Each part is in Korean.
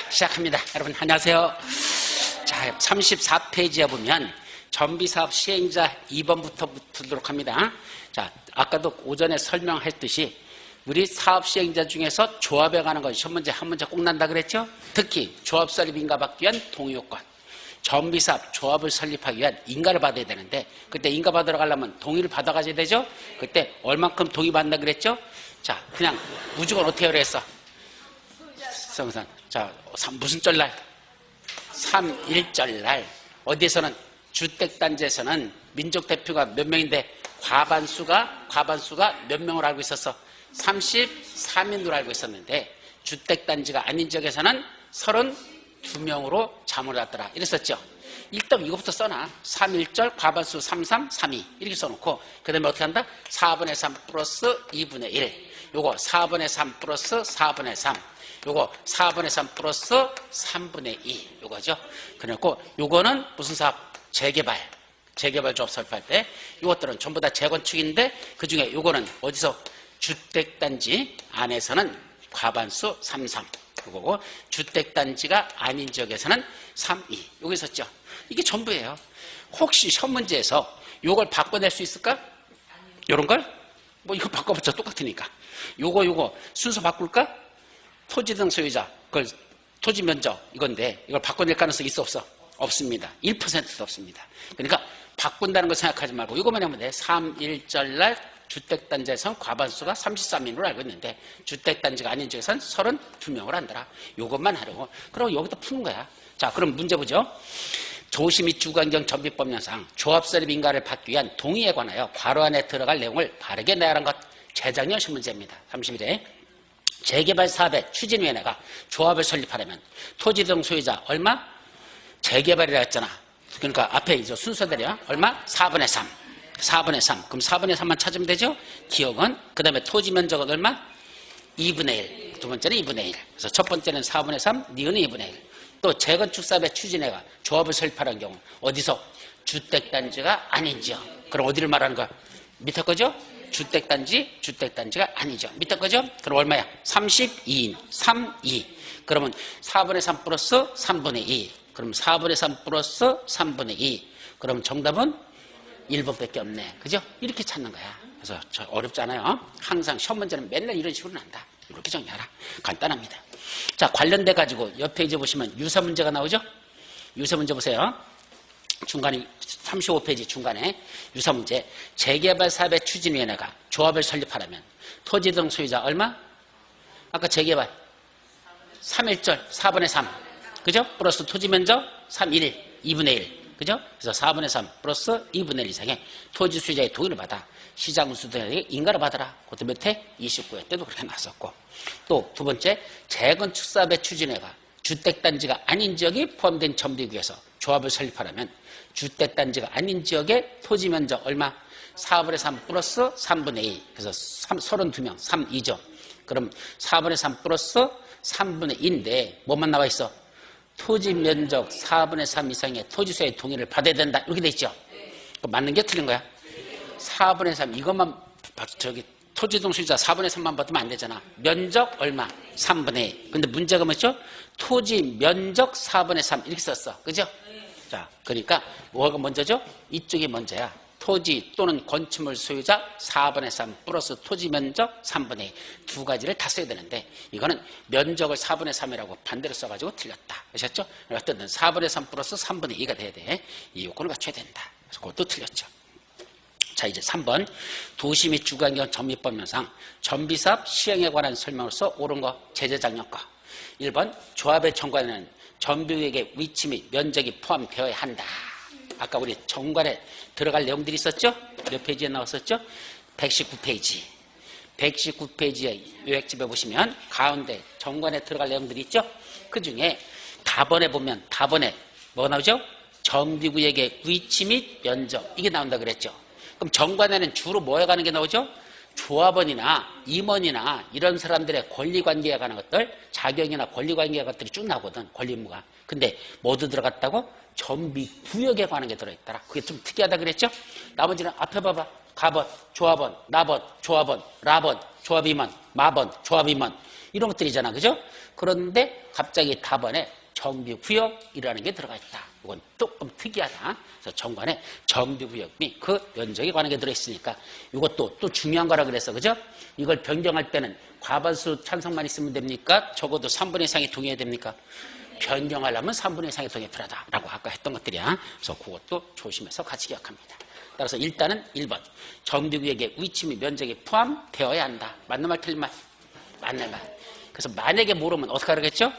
시작합니다. 여러분 안녕하세요. 자, 34페이지에 보면 전비사업 시행자 2번부터 보도록 합니다. 자, 아까도 오전에 설명했듯이 우리 사업 시행자 중에서 조합에 관한 건 시험 문제 한 문제 꼭 난다 그랬죠? 특히 조합 설립 인가 받기 위한 동의요건. 전비사업 조합을 설립하기 위한 인가를 받아야 되는데 그때 인가 받으러 가려면 동의를 받아가셔야 되죠? 그때 얼만큼 동의 받는다 그랬죠? 자, 그냥 무조건 어떻게 하려 했어? 성산. 자, 무슨 절날? 3.1절날. 어디에서는 주택단지에서는 민족대표가 몇 명인데 과반수가 몇 명으로 알고 있었어? 33인으로 알고 있었는데 주택단지가 아닌 지역에서는 32명으로 잠을 놨더라. 이랬었죠. 일단 이것부터 써놔. 3.1절 과반수 33, 32 이렇게 써놓고 그 다음에 어떻게 한다? 4분의 3 플러스 2분의 1 요거 4분의 3 플러스 4분의 3 요거 4분의 3 플러스 3분의 2 요거죠. 그래갖고 요거는 무슨 사업? 재개발 조합 설립할 때 요것들은 전부 다 재건축인데 그 중에 요거는 어디서? 주택단지 안에서는 과반수 33 그거고 주택단지가 아닌 지역에서는 32 요거 있었죠. 이게 전부예요. 혹시 시험 문제에서 요걸 바꿔낼 수 있을까? 요런 걸? 뭐 이거 바꿔봤자 똑같으니까 요거 순서 바꿀까? 토지 등 소유자 그걸 토지 면적 이건데 이걸 바꿔낼 가능성이 있어 없어? 없습니다. 1%도 없습니다. 그러니까 바꾼다는 걸 생각하지 말고 이거만 하면 돼. 3.1절날 주택단지에서는 과반수가 33인으로 알고 있는데 주택단지가 아닌 지역에서는 32명을 한다라. 이것만 하려고. 그럼 여기다 푸는 거야. 자, 그럼 문제 보죠. 도시 및 주거환경 전비법령상 조합설립 인가를 받기 위한 동의에 관하여 괄호 안에 들어갈 내용을 바르게 내라는 것. 재작년 신문제입니다. 31회. 재개발 사업의 추진위원회가 조합을 설립하려면 토지 등 소유자 얼마? 재개발이라 했잖아. 그러니까 앞에 이제 순서대로야. 얼마? 4분의 3. 4분의 3. 그럼 4분의 3만 찾으면 되죠? 기억은. 그 다음에 토지 면적은 얼마? 2분의 1. 두 번째는 2분의 1. 그래서 첫 번째는 4분의 3, 니은은 2분의 1. 또 재건축 사업의 추진회가 조합을 설립하는 경우 어디서? 주택단지가 아닌 지역. 그럼 어디를 말하는 거야? 밑에 거죠? 주택단지가 아니죠. 밑에 거죠? 그럼 얼마야? 32인. 3, 2. 그러면 4분의 3 플러스 3분의 2. 그럼 4분의 3 플러스 3분의 2. 그럼 정답은 1번밖에 없네. 그죠? 이렇게 찾는 거야. 그래서 어렵지 않아요. 항상 시험 문제는 맨날 이런 식으로 난다. 이렇게 정리하라. 간단합니다. 자, 관련돼 가지고 옆에 이제 보시면 유사 문제가 나오죠? 유사 문제 보세요. 중간에 35페이지 중간에 유사 문제. 재개발 사업의 추진위원회가 조합을 설립하려면 토지 등 소유자 얼마? 아까 재개발 3.1절 4분의 3 그죠? 플러스 토지 면적 3.1 2분의 1 그죠? 그래서 4분의 3 플러스 2분의 1 이상의 토지 소유자의 동의를 받아 시장 수등에게 인가를 받아라. 그것도 몇 회? 29회 때도 그렇게 나왔었고 또 두 번째 재건축 사업의 추진회가 주택단지가 아닌 지역이 포함된 전비구에서 조합을 설립하려면 주택단지가 아닌 지역의 토지 면적 얼마? 4분의 3 플러스 3분의 2 그래서 32명 3, 2죠. 그럼 4분의 3 플러스 3분의 2인데 뭐만 나와 있어? 토지 면적 4분의 3 이상의 토지소유의 동의를 받아야 된다. 이렇게 돼 있죠. 맞는 게 틀린 거야. 4분의 3 이것만 토지동 소유자 4분의 3만 받으면 안 되잖아. 면적 얼마? 3분의 2. 근데 문제가 뭐죠? 토지 면적 4분의 3 이렇게 썼어. 그죠? 자, 그러니까 뭐가 먼저죠? 이쪽이 먼저야. 토지 또는 건축물 소유자 4분의 3 플러스 토지 면적 3분의 2. 두 가지를 다 써야 되는데 이거는 면적을 4분의 3이라고 반대로 써가지고 틀렸다. 아셨죠? 어쨌든 4분의 3 플러스 3분의 2가 돼야 돼. 이 요건을 갖춰야 된다. 그래서 그것도 틀렸죠. 자, 이제 3번. 도시 및 주거환경 전비법령상 전비사업 시행에 관한 설명으로서 옳은 거 제재장려 거. 1번. 조합의 정관에는 전비구역의 위치 및 면적이 포함되어야 한다. 아까 우리 정관에 들어갈 내용들이 있었죠? 몇 페이지에 나왔었죠? 119페이지. 119페이지에 요약집에 보시면 가운데 정관에 들어갈 내용들이 있죠? 그 중에 답원에 보면 답원에 뭐가 나오죠? 전비구역의 위치 및 면적 이게 나온다 그랬죠? 그럼 정관에는 주로 뭐에 관한 게 나오죠? 조합원이나 임원이나 이런 사람들의 권리관계에 관한 것들, 자격이나 권리관계에 관한 것들이 쭉 나오거든, 권리 의무가. 근데 모두 들어갔다고? 전비구역에 관한 게 들어있더라. 그게 좀 특이하다 그랬죠? 나머지는 앞에 봐봐. 가번, 조합원, 나번, 조합원, 라번, 조합임원, 마번, 조합임원. 이런 것들이잖아. 그죠? 그런데 갑자기 답안에 정비구역이라는 게 들어가 있다. 이건 조금 특이하다. 그래서 정관에 정비구역 및 그 면적에 관한 게 들어있으니까 이것도 또 중요한 거라 그랬어. 그죠? 이걸 변경할 때는 과반수 찬성만 있으면 됩니까? 적어도 3분의 이상이 동의해야 됩니까? 변경하려면 3분의 이상이 동의가 필요하다라고 아까 했던 것들이야. 그래서 그것도 조심해서 같이 기억합니다. 따라서 일단은 1번 정비구역의 위치 및 면적이 포함되어야 한다. 맞는 말 틀린 말? 맞는 말. 그래서 만약에 모르면 어떻게 하겠죠?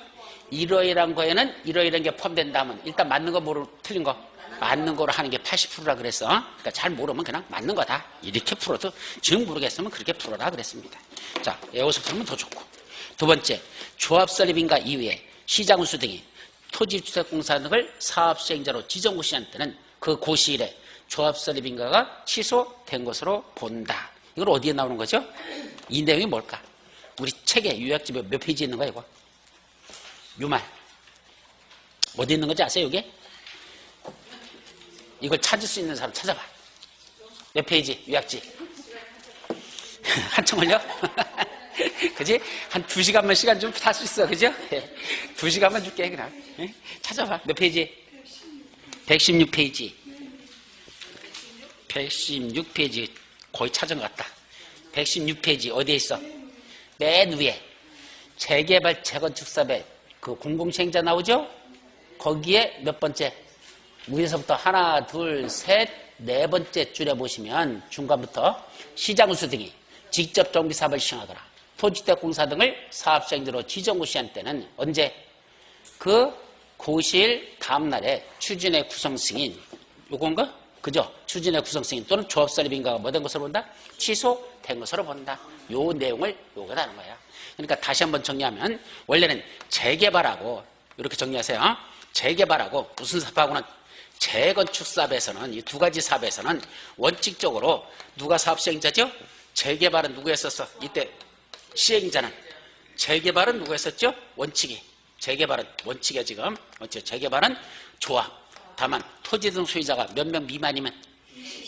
이러이러한 거에는 이러이러한 게 포함된다면 일단 맞는 거 모르고 틀린 거 맞는 거로 하는 게 80%라 그랬어. 그러니까 잘 모르면 그냥 맞는 거다. 이렇게 풀어도 지금 모르겠으면 그렇게 풀어라 그랬습니다. 자, 외워서 풀면 더 좋고. 두 번째, 조합 설립인가 이후에 시장운수 등이 토지주택공사 등을 사업시행자로 지정고시한 때는 그 고시일에 조합 설립인가가 취소된 것으로 본다. 이걸 어디에 나오는 거죠? 이 내용이 뭘까? 우리 책에 요약집에 몇 페이지 있는 거야 이거? 유말 어디 있는 건지 아세요 이게? 이걸 찾을 수 있는 사람 찾아봐. 몇 페이지 요약집? 한참 걸려? 그지? 한 2시간만 시간 좀 탈 수 있어. 그죠? 2시간만 줄게 그냥. 찾아봐. 몇 페이지? 116페이지. 116페이지 거의 찾은 것 같다. 116페이지 어디에 있어? 맨 위에 재개발 재건축 사업에 그 공공시행자 나오죠? 거기에 몇 번째? 위에서부터 하나, 둘, 셋, 네 번째 줄에 보시면 중간부터 시장운수 등이 직접 정비 사업을 시행하거나 토지주택공사 등을 사업시행자로 지정고시한 때는 언제? 그 고시일 다음날에 추진의 구성 승인 요건가? 그죠? 추진의 구성 승인 또는 조합 설립인가가 뭐 된 것으로 본다? 취소된 것으로 본다. 요 내용을 요거다 하는 거야. 그러니까 다시 한번 정리하면 원래는 재개발하고 이렇게 정리하세요. 재개발하고 무슨 사업하고는 재건축 사업에서는 이 두 가지 사업에서는 원칙적으로 누가 사업 시행자죠? 재개발은 누구 했었어? 이때 시행자는 재개발은 누구 했었죠? 원칙이 재개발은 원칙이야 지금. 재개발은 조합. 다만 토지 등 소유자가 몇 명 미만이면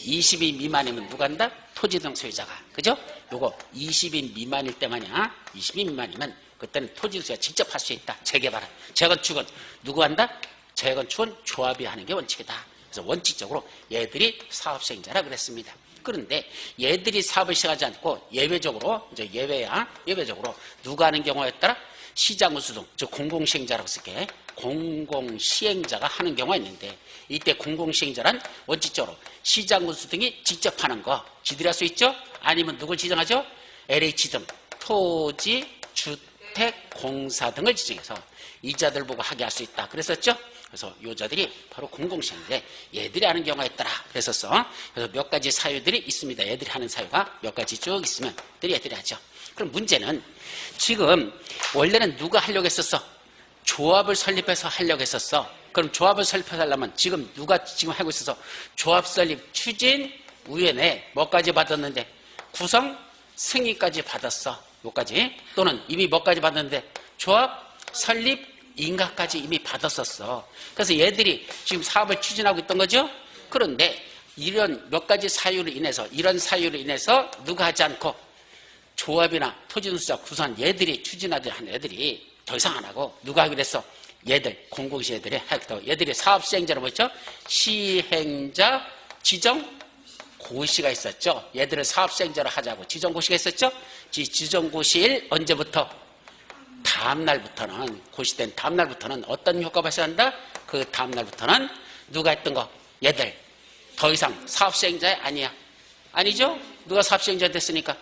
20인 미만이면 누가 한다? 토지 등 소유자가. 그죠? 요거 20인 미만일 때만이야. 20인 미만이면 그때는 토지 등 소유자가 직접 할 수 있다. 재개발은. 재건축은 누구 한다? 재건축은 조합이 하는 게 원칙이다. 그래서 원칙적으로 얘들이 사업 시행자라 그랬습니다. 그런데 얘들이 사업을 시행하지 않고 예외적으로 이제 예외야. 예외적으로 누가 하는 경우에 따라 시장운수 등, 즉 공공시행자라고 쓸게. 공공시행자가 하는 경우가 있는데 이때 공공시행자란 원칙적으로 시장운수 등이 직접 하는 거 지들이 할 수 있죠? 아니면 누굴 지정하죠? LH 등 토지주택공사 등을 지정해서 이자들 보고 하게 할 수 있다. 그랬었죠? 그래서 요자들이 바로 공공시행인데 얘들이 하는 경우가 있더라. 그랬었어. 그래서 몇 가지 사유들이 있습니다. 얘들이 하는 사유가 몇 가지 쭉 있으면 얘들이 하죠. 그럼 문제는 지금 원래는 누가 하려고 했었어? 조합을 설립해서 하려고 했었어. 그럼 조합을 설립해서 하려면 지금 누가 지금 하고 있어서 조합 설립 추진 위원회 뭐까지 받았는데 구성 승인까지 받았어. 요까지. 또는 이미 뭐까지 받았는데 조합 설립 인가까지 이미 받았었어. 그래서 얘들이 지금 사업을 추진하고 있던 거죠. 그런데 이런 몇 가지 사유로 인해서 이런 사유로 인해서 누가 하지 않고 조합이나 토지운수자 구성한 얘들이 추진하지 한 애들이 더 이상 안 하고 누가 하기로 했어? 얘들 공공시 애들이 하겠다고. 얘들이 사업 시행자로 뭐였죠? 시행자 지정 고시가 있었죠. 얘들을 사업 시행자로 하자고 지정 고시가 있었죠. 지정 고시일 언제부터? 다음 날부터는 고시된 다음 날부터는 어떤 효과가 발생한다? 그 다음 날부터는 누가 했던 거? 얘들 더 이상 사업 시행자 아니야. 아니죠? 누가 사업 시행자 됐으니까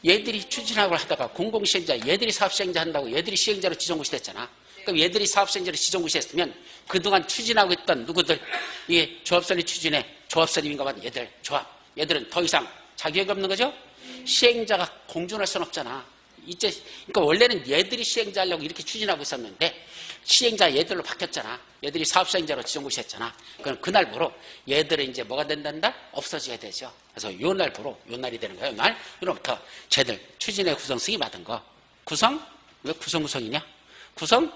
얘들이 추진하고 하다가 공공시행자 얘들이 사업 시행자 한다고 얘들이 시행자로 지정고시 됐잖아. 그럼 얘들이 사업 시행자로 지정고시 했으면 그동안 추진하고 있던 누구들 이 조합설립 추진에 조합설립인가 봐. 얘들 조합 얘들은 더 이상 자격이 없는 거죠. 시행자가 공존할 수는 없잖아. 이제 그러니까 원래는 얘들이 시행자 하려고 이렇게 추진하고 있었는데 시행자 얘들로 바뀌었잖아. 얘들이 사업 시행자로 지정고시 했잖아. 그럼 그날부로 얘들은 이제 뭐가 된단다? 없어지게 되죠. 그래서 요 날부로 요 날이 되는 거예요. 요 날 이로부터 쟤들 추진의 구성 승인 받은 거 구성 왜 구성이냐? 구성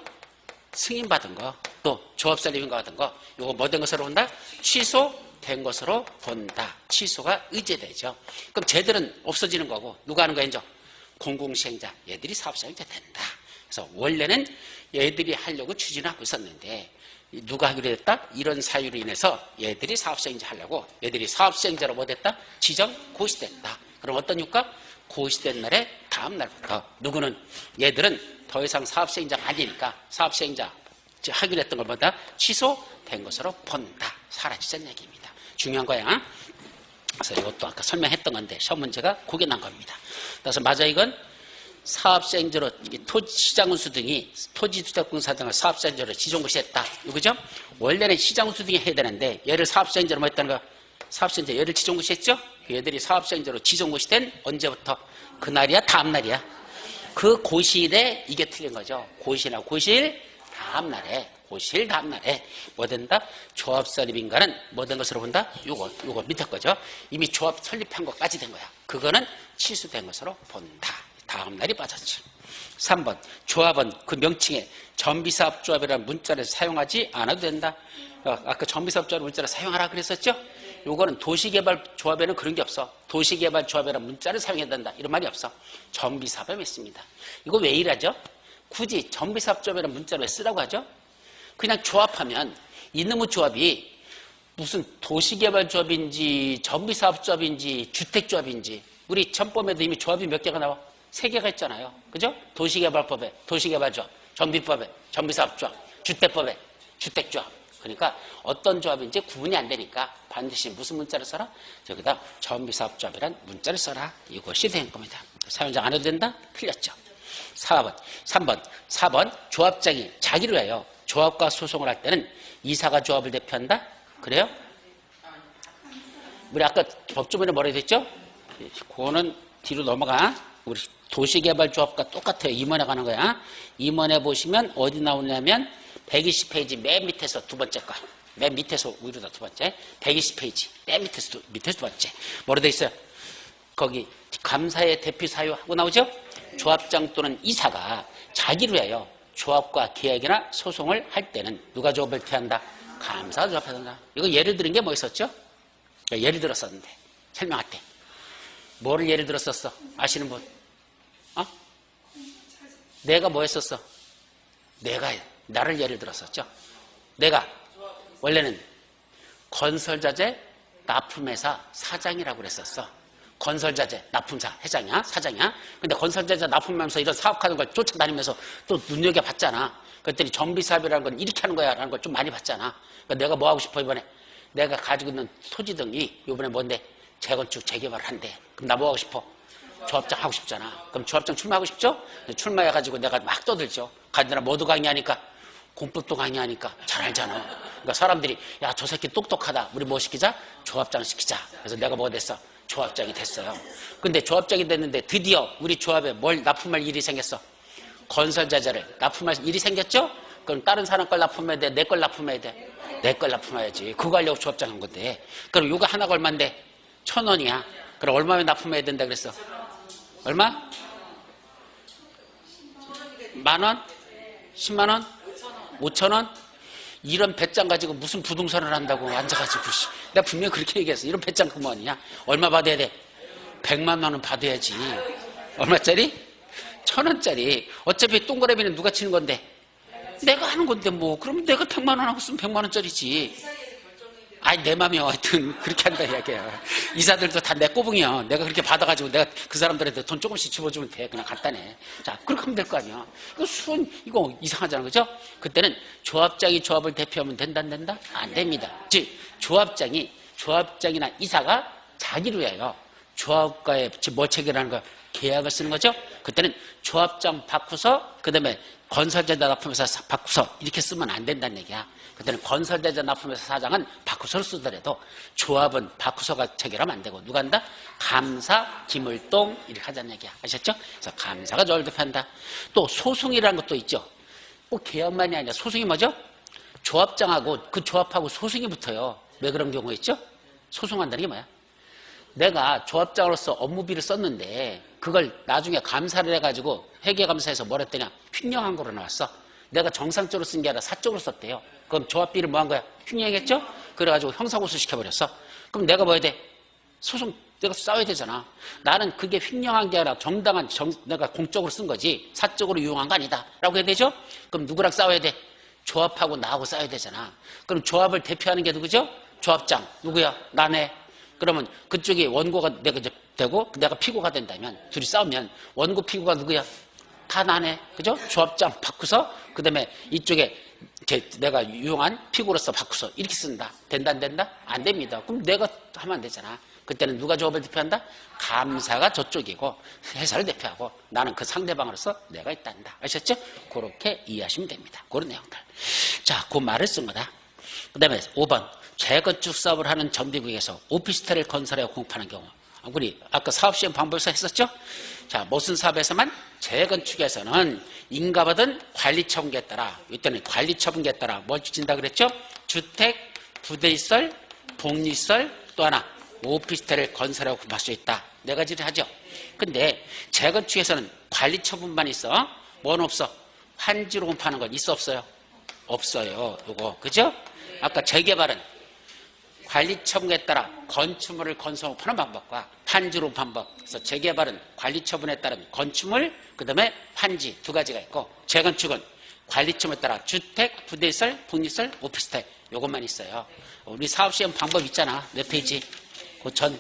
승인 받은 거 또 조합 설립인가 받은 거 요거 뭐 된 것으로 본다? 취소된 것으로 본다. 취소가 의제되죠. 그럼 쟤들은 없어지는 거고 누가 하는 거야 이제? 공공시행자, 얘들이 사업시행자 된다. 그래서 원래는 얘들이 하려고 추진하고 있었는데 누가 하기로 했다? 이런 사유로 인해서 얘들이 사업시행자 하려고 얘들이 사업시행자로 뭐 됐다? 지정 고시됐다. 그럼 어떤 효과? 고시된 날에 다음 날부터 누구는 얘들은 더 이상 사업시행자가 아니니까 사업시행자 하기로 했던 것보다 취소된 것으로 본다. 사라지는 얘기입니다. 중요한 거야. 그래서 이것도 아까 설명했던 건데 시험 문제가 그게 난 겁니다. 그래서 맞아 이건 사업시행자로 시장운수 등이 토지주택공사 등을 사업시행자로 지정고시했다. 이거죠? 원래는 시장운수 등이 해야 되는데 얘를 사업시행자로 뭐 했다는 거야? 사업시행자 얘를 지정고시했죠? 얘들이 사업시행자로 지정고시된 언제부터? 그날이야? 다음 날이야? 그 고시일에 이게 틀린 거죠. 고시나 고시일 다음 날에 고시일 다음 날에 뭐 된다? 조합 설립인가는 뭐 된 것으로 본다? 요거 밑에 거죠. 이미 조합 설립한 것까지 된 거야. 그거는 취소된 것으로 본다. 다음 날이 빠졌죠. 3번 조합은 그 명칭에 전비사업조합이라는 문자를 사용하지 않아도 된다. 아까 전비사업조합 문자를 사용하라 그랬었죠? 요거는 도시개발조합에는 그런 게 없어. 도시개발조합이라는 문자를 사용해야 된다. 이런 말이 없어. 전비사업에 있습니다. 이거 왜 이러죠? 굳이 전비사업조합이라는 문자를 왜 쓰라고 하죠? 그냥 조합하면 이놈의 조합이 무슨 도시개발조합인지 전비사업조합인지 주택조합인지 우리 전법에도 이미 조합이 몇 개가 나와? 3개가 있잖아요. 그죠? 도시개발법에 도시개발조합, 전비법에 전비사업조합, 주택법에 주택조합. 그러니까 어떤 조합인지 구분이 안 되니까 반드시 무슨 문자를 써라? 저기다 전비사업조합이란 문자를 써라. 이것이 된 겁니다. 사용자 안 해도 된다? 틀렸죠. 3번 조합장이 자기로 해요. 조합과 소송을 할 때는 이사가 조합을 대표한다? 그래요? 우리 아까 법조문에 뭐라 했죠? 그거는 뒤로 넘어가. 우리 도시개발조합과 똑같아요. 임원에 가는 거야. 임원에 보시면 어디 나오냐면 120페이지 맨 밑에서 두 번째 거. 맨 밑에서 위로다 두 번째. 120페이지 맨 밑에서 두 번째. 뭐로 돼 있어요? 거기 감사의 대표 사유 하고 나오죠? 조합장 또는 이사가 자기로 해요. 조합과 계약이나 소송을 할 때는 누가 조합을 대표한다? 감사가 조합해야 된다. 이거 예를 들은 게 뭐 있었죠? 예를 들었었는데 설명할 때 뭐를 예를 들었었어? 아시는 분? 내가 뭐 했었어? 내가 나를 예를 들었었죠. 내가 원래는 건설자재 납품회사 사장이라고 그랬었어. 건설자재 납품사 회장이야 사장이야. 근데 건설자재 납품하면서 이런 사업하는 걸 쫓아다니면서 또 눈여겨봤잖아. 그랬더니 전비사업이라는 건 이렇게 하는 거야 라는 걸 좀 많이 봤잖아. 그러니까 내가 뭐 하고 싶어 이번에? 내가 가지고 있는 토지 등이 이번에 뭔데? 재건축 재개발을 한대. 그럼 나 뭐 하고 싶어? 조합장 하고 싶잖아. 그럼 조합장 출마하고 싶죠? 출마해가지고 내가 막 떠들죠. 가더라 모두 강의하니까 공법도 강의하니까 잘 알잖아. 그러니까 사람들이 야 저 새끼 똑똑하다. 우리 뭐 시키자? 조합장 시키자. 그래서 내가 뭐가 됐어? 조합장이 됐어요. 근데 조합장이 됐는데 드디어 우리 조합에 뭘 납품할 일이 생겼어? 건설자재를 납품할 일이 생겼죠? 그럼 다른 사람 걸 납품해야 돼? 내 걸 납품해야 돼? 내 걸 납품해야지. 그거 하려고 조합장 한 건데. 그럼 이거 하나가 얼마인데? 1,000원이야. 그럼 얼마에 납품해야 된다 그랬어? 얼마? 10,000원? 10만원? 5,000원? 이런 배짱 가지고 무슨 부동산을 한다고 앉아가지고 내가 분명히 그렇게 얘기했어. 이런 배짱 그만이야. 얼마 받아야 돼? 100만 원 받아야지. 얼마짜리? 1,000원짜리. 어차피 동그라미는 누가 치는 건데? 내가 하는 건데 뭐. 그러면 내가 100만 원 하고 쓰면 100만 원짜리지. 아니 내 맘이야. 하여튼 그렇게 한다 이야기야. 이사들도 다 내 꼬붕이야. 내가 그렇게 받아가지고 내가 그 사람들한테 돈 조금씩 집어주면 돼. 그냥 간단해. 자 그렇게 하면 될 거 아니야. 이거 이거 이상하잖아. 그죠? 그때는 조합장이 조합을 대표하면 된다 안 된다? 안 됩니다. 즉 조합장이나 이사가 자기로 해요. 조합과의 뭘 체결하는 거야? 계약을 쓰는 거죠. 그때는 조합장 바꾸서 그다음에 건설자재 납품회사 바꾸서 이렇게 쓰면 안 된다는 얘기야. 그때는 건설자재 납품회사 사장은 바꾸서를 쓰더라도 조합은 바꾸서가 체결하면 안 되고 누가 한다? 감사, 김을동 이렇게 하자는 얘기야. 아셨죠? 그래서 감사가 조합을 대표한다. 또 소송이라는 것도 있죠. 꼭 계약만이 아니라 소송이 뭐죠? 조합장하고 그 조합하고 소송이 붙어요. 왜 그런 경우가 있죠? 소송한다는 게 뭐야? 내가 조합장으로서 업무비를 썼는데 그걸 나중에 감사를 해가지고 회계감사에서 뭘 했더냐? 횡령한 거로 나왔어. 내가 정상적으로 쓴 게 아니라 사적으로 썼대요. 그럼 조합비를 뭐 한 거야? 횡령했죠? 그래가지고 형사고소 시켜버렸어. 그럼 내가 뭐 해야 돼? 소송 내가 싸워야 되잖아. 나는 그게 횡령한 게 아니라 정당한 내가 공적으로 쓴 거지 사적으로 이용한 거 아니다 라고 해야 되죠. 그럼 누구랑 싸워야 돼? 조합하고 나하고 싸워야 되잖아. 그럼 조합을 대표하는 게 누구죠? 조합장. 누구야? 나네. 그러면 그쪽이 원고가 내가 이제 되고 내가 피고가 된다면 둘이 싸우면 원고 피고가 누구야? 다 나네. 그죠? 조합장 바꾸서 그다음에 이쪽에 내가 유용한 피고로서 바꾸서 이렇게 쓴다. 된다 안 된다? 안 됩니다. 그럼 내가 하면 안 되잖아. 그때는 누가 조합을 대표한다? 감사가 저쪽이고 회사를 대표하고 나는 그 상대방으로서 내가 있단다. 아셨죠? 그렇게 이해하시면 됩니다. 그런 내용들. 자, 그 말을 쓴 거다. 그 다음에 5번. 재건축 사업을 하는 정비구역에서 오피스텔을 건설하여 공급하는 경우. 우리 아까 사업시행 방법에서 했었죠? 자, 무슨 사업에서만? 재건축에서는 인가받은 관리처분계에 따라, 이때는 관리처분계에 따라 뭘 주진다 그랬죠? 주택, 부대시설, 복리시설, 또 하나 오피스텔을 건설하고 공급할 수 있다. 네 가지를 하죠. 근데 재건축에서는 관리처분만 있어. 뭐는 없어? 환지로 공급하는 건 있어 없어요? 없어요. 요거 그죠? 아까 재개발은 관리처분에 따라 건축물을 건설하는 방법과 환지로 방법. 그래서 재개발은 관리처분에 따른 건축물, 그 다음에 환지 두 가지가 있고 재건축은 관리처분에 따라 주택, 부대시설, 복리시설, 오피스텔 요것만 있어요. 우리 사업시행 방법 있잖아. 몇 페이지? 그 전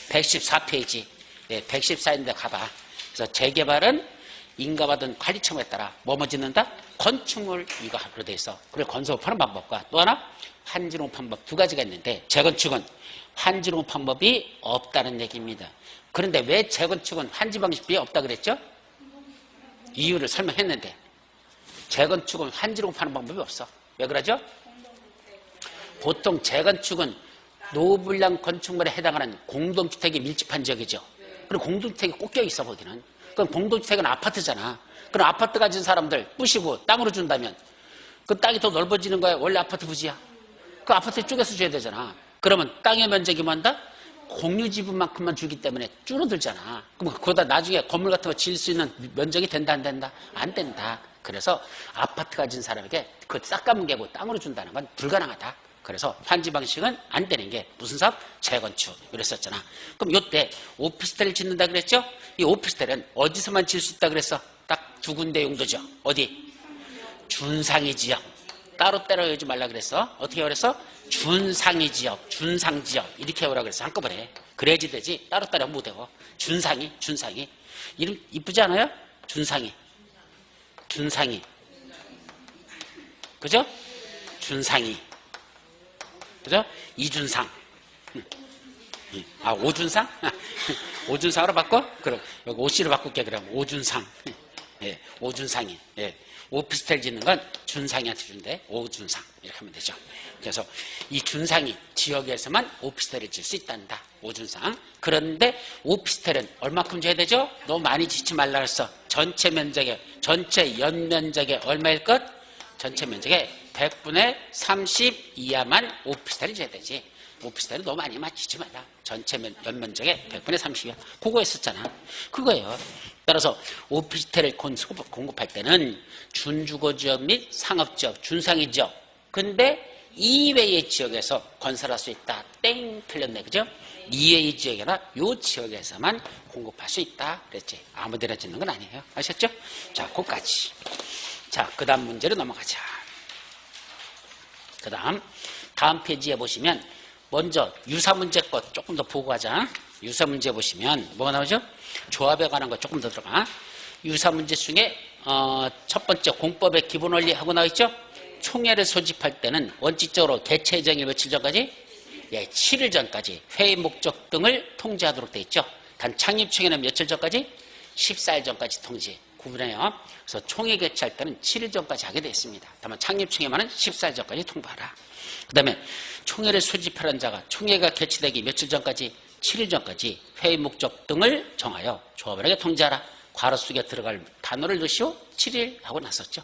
114페이지. 네, 114인데 가봐. 그래서 재개발은 인가받은 관리처분에 따라 뭐뭐 짓는다? 건축물 이거 하로 돼 있어. 그걸 건설하는 방법과 또 하나 환지로 방법 두 가지가 있는데 재건축은 환지로 방법이 없다는 얘기입니다. 그런데 왜 재건축은 환지 방식이 없다 그랬죠? 이유를 설명했는데 재건축은 환지로 파는 방법이 없어. 왜 그러죠? 보통 재건축은 노후불량 건축물에 해당하는 공동주택이 밀집한 지역이죠. 그리고 공동주택이 꼭 껴있어 거기는. 그럼 공동주택은 아파트잖아. 그럼 아파트 가진 사람들 부시고 땅으로 준다면 그 땅이 더 넓어지는 거야? 원래 아파트 부지야. 그 아파트 쪼개서 줘야 되잖아. 그러면 땅의 면적이 뭐한다? 공유지분만큼만 주기 때문에 줄어들잖아. 그럼 그거다 나중에 건물 같은 거 지을 수 있는 면적이 된다 안 된다? 안 된다. 그래서 아파트 가진 사람에게 그 싹가문 개고 땅으로 준다는 건 불가능하다. 그래서 환지 방식은 안 되는 게 무슨 사업? 재건축. 이랬었잖아. 그럼 이때 오피스텔을 짓는다 그랬죠? 이 오피스텔은 어디서만 지을 수 있다 그랬어? 딱 두 군데 용도죠. 어디? 준상위 지역. 따로따로 외우지 말라 그랬어. 어떻게 그랬어? 준상위 지역, 준상 지역 이렇게 외우라 그랬어. 한꺼번에. 그래야지 되지. 따로따로 못 외워. 준상위, 준상위. 이름 이쁘지 않아요? 준상위. 준상위. 그죠? 준상위. 그죠? 이준상. 아, 오준상? 오준상으로 바꿔? 그럼, 여기 오씨로 바꿀게, 그럼. 오준상. 예, 오준상이. 예. 오피스텔 짓는 건 준상이한테 준대. 오준상. 이렇게 하면 되죠. 그래서 이 준상이 지역에서만 오피스텔을 질 수 있단다. 오준상. 그런데 오피스텔은 얼마큼 줘야 되죠? 너무 많이 짓지 말라 그랬어. 전체 면적의, 전체 연면적의 얼마일 것? 전체 면적의 100분의 30 이하만 오피스텔을 줘야 되지. 오피스텔은 너무 많이 짓지 말라. 전체 연면적의 100분의 30이야. 그거 했었잖아. 그거예요. 따라서 오피스텔을 공급할 때는 준주거지역 및 상업지역, 준상위지역. 근데 이외의 지역에서 건설할 수 있다. 땡 틀렸네. 그죠? 이외의 지역이나 요 지역에서만 공급할 수 있다. 그랬지. 아무데나 짓는 건 아니에요. 아셨죠? 자, 그까지. 자, 그 다음 문제로 넘어가자. 그 다음 페이지에 보시면 먼저 유사문제 것 조금 더 보고 가자. 유사문제 보시면 뭐가 나오죠? 조합에 관한 거 조금 더 들어가. 유사문제 중에 첫 번째 공법의 기본 원리 하고 나와있죠? 총회를 소집할 때는 원칙적으로 개최 예정일 며칠 전까지? 예, 7일 전까지 회의 목적 등을 통지하도록 돼 있죠. 단 창립총회는 며칠 전까지? 14일 전까지 통지. 구분해요. 그래서 총회 개최할 때는 7일 전까지 하게 되어 있습니다. 다만 창립총회만은 14일 전까지 통보하라. 그 다음에 총회를 소집하는 자가 총회가 개최되기 며칠 전까지? 7일 전까지 회의 목적 등을 정하여 조합원에게 통지하라. 괄호 속에 들어갈 단어를 넣으시오. 7일 하고 나섰죠.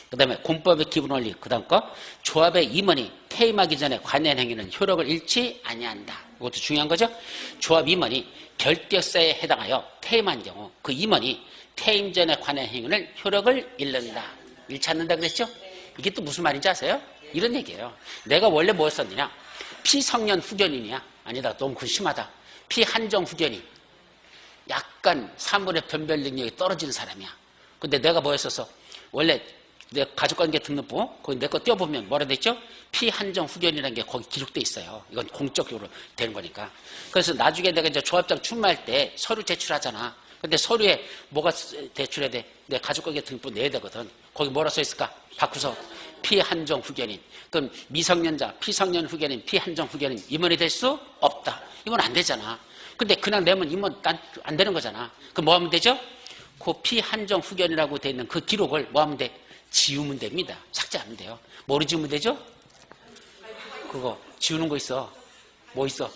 그 다음에 공법의 기본 원리. 그 다음 거 조합의 임원이 퇴임하기 전에 관련 행위는 효력을 잃지 아니한다. 이것도 중요한 거죠. 조합 임원이 결격사에 해당하여 퇴임한 경우 그 임원이 퇴임 전에 관련 행위는 효력을 잃는다. 잃지 않는다 그랬죠? 이게 또 무슨 말인지 아세요? 이런 얘기예요. 내가 원래 뭐였었느냐? 피성년 후견인이야. 아니다. 너무 그건 심하다. 피한정 후견인. 약간 사물의 변별 능력이 떨어지는 사람이야. 근데 내가 뭐였어서 원래 내 가족관계 등록부 거기 내 거 띄워보면 뭐라 됐죠? 피한정 후견이라는 게 거기 기록돼 있어요. 이건 공적으로 되는 거니까. 그래서 나중에 내가 이제 조합장 출마할 때 서류 제출하잖아. 근데 서류에 뭐가 제출해야 돼? 내 가족관계 등록부 내야 되거든. 거기 뭐라 써 있을까? 바꾸서 피한정 후견인. 그럼 미성년자, 피성년 후견인, 피한정 후견인 임원이 될 수 없다. 이건 안 되잖아. 근데 그냥 내면 임원 안 되는 거잖아. 그럼 뭐 하면 되죠? 그 피한정 후견이라고 돼 있는 그 기록을 뭐 하면 돼? 지우면 됩니다. 삭제하면 돼요. 뭐로 지우면 되죠? 그거 지우는 거 있어. 뭐 있어?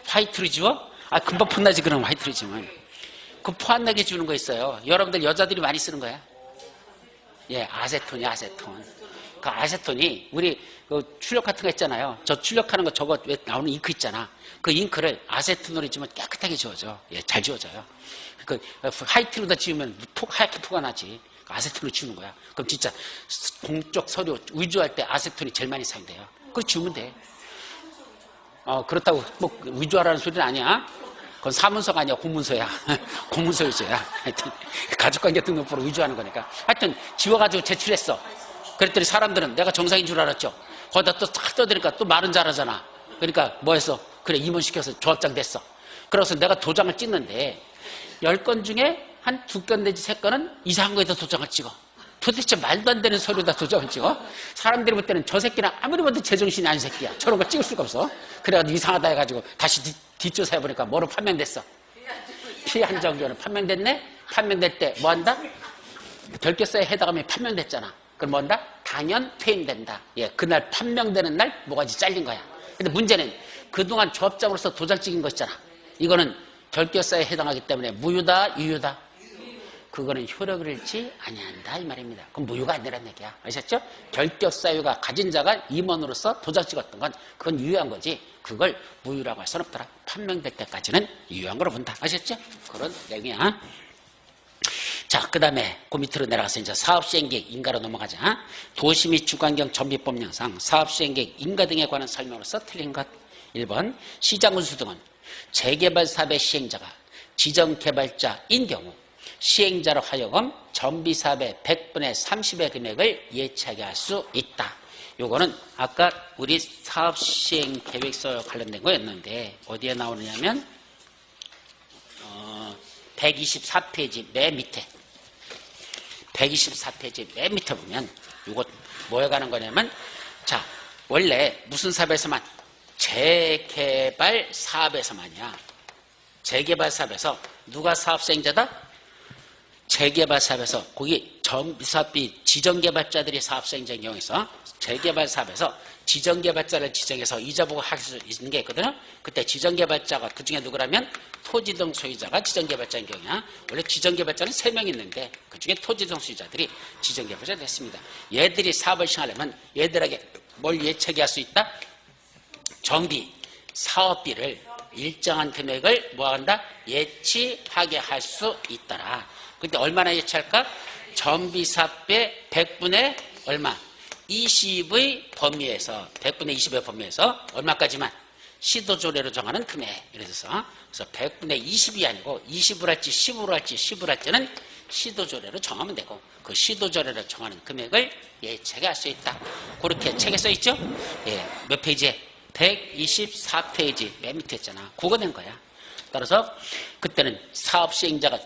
화이트로 지워? 아, 금방 풋나지 그럼 화이트로 지우면. 그 포 안 나게 지우는 거 있어요. 여러분들 여자들이 많이 쓰는 거야. 예, 아세톤이 아세톤. 그 아세톤이 우리 그 출력 같은 거 있잖아요. 저 출력하는 거 저거 왜 나오는 잉크 있잖아. 그 잉크를 아세톤으로 지우면 깨끗하게 지워져. 예, 잘 지워져요. 그 화이트로다 지우면 하얗게 포가 나지. 아세톤으로 지우는 거야. 그럼 진짜 공적 서류 위조할 때 아세톤이 제일 많이 사용돼요. 그거 지우면 돼. 그렇다고 뭐 위조하라는 소리는 아니야. 그건 사문서가 아니야. 공문서야. 공문서 위조야. 하여튼 가족관계 등록부로 위조하는 거니까. 하여튼 지워가지고 제출했어. 그랬더니 사람들은 내가 정상인 줄 알았죠. 거기다 또 탁 떠드니까 또 말은 잘하잖아. 그러니까 뭐 했어? 그래, 임원시켜서 조합장 됐어. 그래서 내가 도장을 찍는데 10건 중에 한 2건 내지 3건은 이상한 거에다 도장을 찍어. 도대체 말도 안 되는 서류에다 도장을 찍어? 사람들이 볼 때는 저 새끼는 아무리 봐도 제정신이 아닌 새끼야. 저런 거 찍을 수가 없어. 그래가지고 이상하다 해가지고 다시 뒷조사해보니까 뭐로 판명됐어? 피한정견은 판명됐네? 판명될 때 뭐 한다? 결격사에 해당하면 판명됐잖아. 그럼 뭐 한다? 당연 퇴임된다. 예, 그날 판명되는 날 뭐가지 잘린 거야. 근데 문제는 그동안 조합장으로서 도장 찍은 거 있잖아. 이거는 결격사에 해당하기 때문에 무효다, 유효다? 그거는 효력을 잃지 아니한다 이 말입니다. 그럼 무효가 안 되란 얘기야. 아셨죠? 결격사유가 가진 자가 임원으로서 도장 찍었던 건 그건 유효한 거지. 그걸 무효라고 할 수는 없더라. 판명될 때까지는 유효한 거로 본다. 아셨죠? 그런 내용이야. 자, 그 다음에 그 밑으로 내려가서 이제 사업시행계획 인가로 넘어가자. 도시 및 주관경 전비법령상 사업시행계획 인가 등에 관한 설명으로서 틀린 것. 1번 시장운수 등은 재개발 사업의 시행자가 지정개발자인 경우 시행자로 하여금 전비사업의 100분의 30의 금액을 예치하게 할 수 있다. 요거는 아까 우리 사업시행계획서 관련된 거였는데 어디에 나오느냐면 124페이지 맨 밑에 124페이지 맨 밑에 보면 요거 뭐에 관한 거냐면 자 원래 무슨 사업에서만 재개발 사업에서만이야. 재개발 사업에서 누가 사업 수행자다? 재개발 사업에서 거기 전비사업비 지정개발자들이 사업 수행자인 경우에서 재개발 사업에서 지정개발자를 지정해서 이자 보고 할 수 있는 게 있거든요. 그때 지정개발자가 그중에 누구라면 토지 등 소유자가 지정개발자인 경우야. 원래 지정개발자는 3명 있는데 그중에 토지 등 소유자들이 지정개발자가 됐습니다. 얘들이 사업을 시행하려면 얘들에게 뭘 예측할 수 있다? 정비, 사업비를 일정한 금액을 뭐한다? 예치하게 할 수 있더라. 근데 얼마나 예치할까? 전비사업의 100분의 얼마? 20의 범위에서 100분의 20의 범위에서 얼마까지만? 시도조례로 정하는 금액. 그래서 100분의 20이 아니고 20을 할지 10으로 할지 10을 할지는 시도조례로 정하면 되고 그 시도조례로 정하는 금액을 예측하게 할 수 있다. 그렇게 책에 써있죠? 예, 몇 페이지에? 124페이지 맨 밑에 있잖아. 그거 낸 거야. 따라서 그때는 사업 시행자가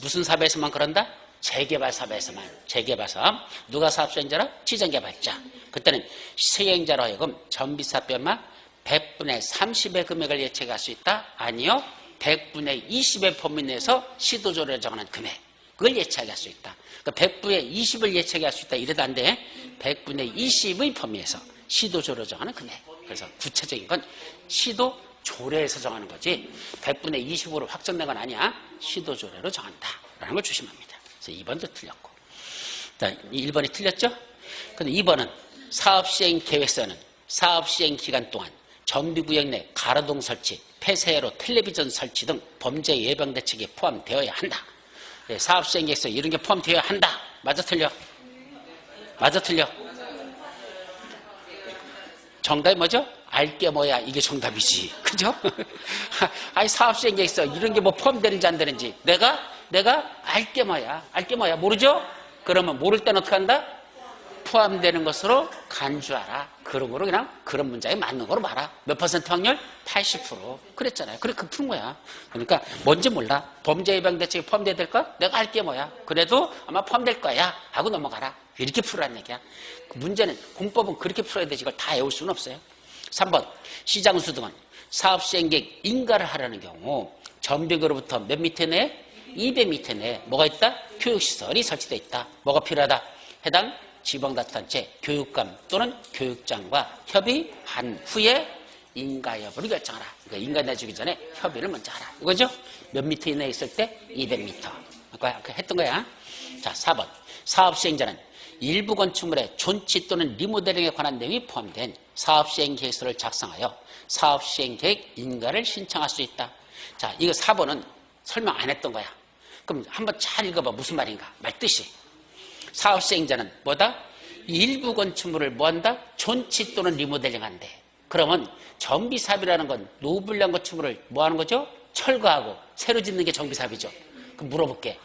무슨 사업에서만 그런다? 재개발 사업에서만. 재개발 사업. 누가 사업 시행자라? 지정개발자. 그때는 시행자로 하여금 전비사업비 얼마? 100분의 30의 금액을 예측할 수 있다? 아니요. 100분의 20의 범위 내에서 시도조례를 정하는 금액. 그걸 예측할 수 있다. 그러니까 100분의 20을 예측할 수 있다. 이래도 안 돼. 100분의 20의 범위에서 시도조례를 정하는 금액. 그래서 구체적인 건 시도조례에서 정하는 거지 100분의 20으로 확정된 건 아니야. 시도조례로 정한다 라는 걸 조심합니다. 그래서 2번도 틀렸고 자, 1번이 틀렸죠? 근데 2번은 사업시행계획서는 사업시행 기간 동안 전비구역 내 가로등 설치, 폐쇄로 텔레비전 설치 등 범죄 예방 대책이 포함되어야 한다. 네, 사업시행계획서 이런 게 포함되어야 한다. 맞아 틀려? 맞아 틀려? 정답이 뭐죠? 알게 뭐야 이게 정답이지. 그죠? 아니 사업시행 계획 있어. 이런 게 뭐 포함되는지 안 되는지 내가 알게 뭐야 모르죠? 그러면 모를 때는 어떻게 한다? 포함되는 것으로 간주하라. 그러므로 그냥 그런 문장에 맞는 거로 말아. 몇 퍼센트 확률? 80%. 그랬잖아요. 그렇게 푸는 거야. 그러니까 뭔지 몰라. 범죄 예방 대책에 포함돼야 될까? 내가 알게 뭐야. 그래도 아마 포함될 거야 하고 넘어가라. 이렇게 풀으라는 얘기야. 문제는 공법은 그렇게 풀어야 되지. 이걸 다 외울 수는 없어요. 3번 시장수 등은 사업시행계획 인가를 하라는 경우 전벽으로부터 몇 미터 내에? 200m 내에 뭐가 있다? 교육시설이 설치되어 있다. 뭐가 필요하다? 해당 지방자치단체 교육감 또는 교육장과 협의한 후에 인가 여부를 결정하라. 그러니까 인가 내주기 전에 협의를 먼저 하라. 이거죠? 몇 미터 이내에 있을 때? 200m. 아까 했던 거야. 자, 4번 사업시행자는 일부 건축물의 존치 또는 리모델링에 관한 내용이 포함된 사업시행계획서를 작성하여 사업시행계획 인가를 신청할 수 있다. 자, 이거 4번은 설명 안 했던 거야. 그럼 한번 잘 읽어봐. 무슨 말인가? 말뜻이. 사업시행자는 뭐다? 일부 건축물을 뭐한다? 존치 또는 리모델링한대. 그러면 정비사업이라는 건 노블량 건축물을 뭐하는 거죠? 철거하고 새로 짓는 게 정비사업이죠. 그럼 물어볼게.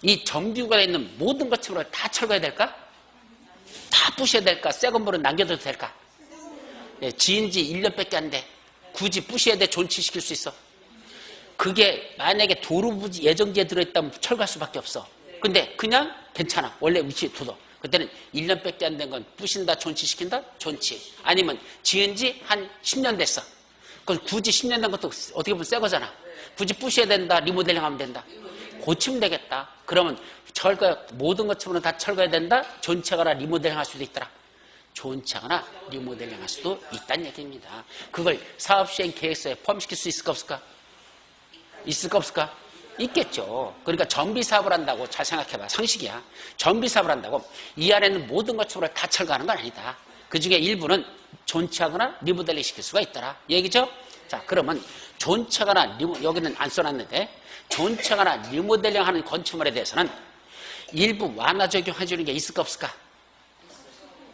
이 정비구가 있는 모든 건축물을 다 철거해야 될까? 다 부셔야 될까? 새 건물은 남겨둬도 될까? 예, 지은 지 1년밖에 안 돼. 굳이 부셔야 돼? 존치시킬 수 있어. 그게 만약에 도로 부지 예정지에 들어있다면 철거할 수밖에 없어. 근데 그냥 괜찮아. 원래 위치에 둬둬. 그때는 1년밖에 안 된 건 부신다, 존치시킨다? 존치. 아니면 지은 지 한 10년 됐어. 그럼 굳이 10년 된 것도 어떻게 보면 새 거잖아. 굳이 부셔야 된다, 리모델링 하면 된다. 고치면 되겠다. 그러면 모든 것처럼 다 철거해야 된다? 존치하거나 리모델링 할 수도 있더라. 존치하거나 리모델링 할 수도 있다는 얘기입니다. 그걸 사업시행 계획서에 포함시킬 수 있을까 없을까? 있을까 없을까? 있겠죠. 그러니까 정비사업을 한다고 잘 생각해봐. 상식이야. 정비사업을 한다고 이 안에는 모든 건축물을 다 철거하는 건 아니다. 그중에 일부는 존치하거나 리모델링 시킬 수가 있더라. 얘기죠? 자, 그러면 존치하거나 여기는 안 써놨는데 존치하거나 리모델링 하는 건축물에 대해서는 일부 완화 적용해 주는 게 있을까 없을까?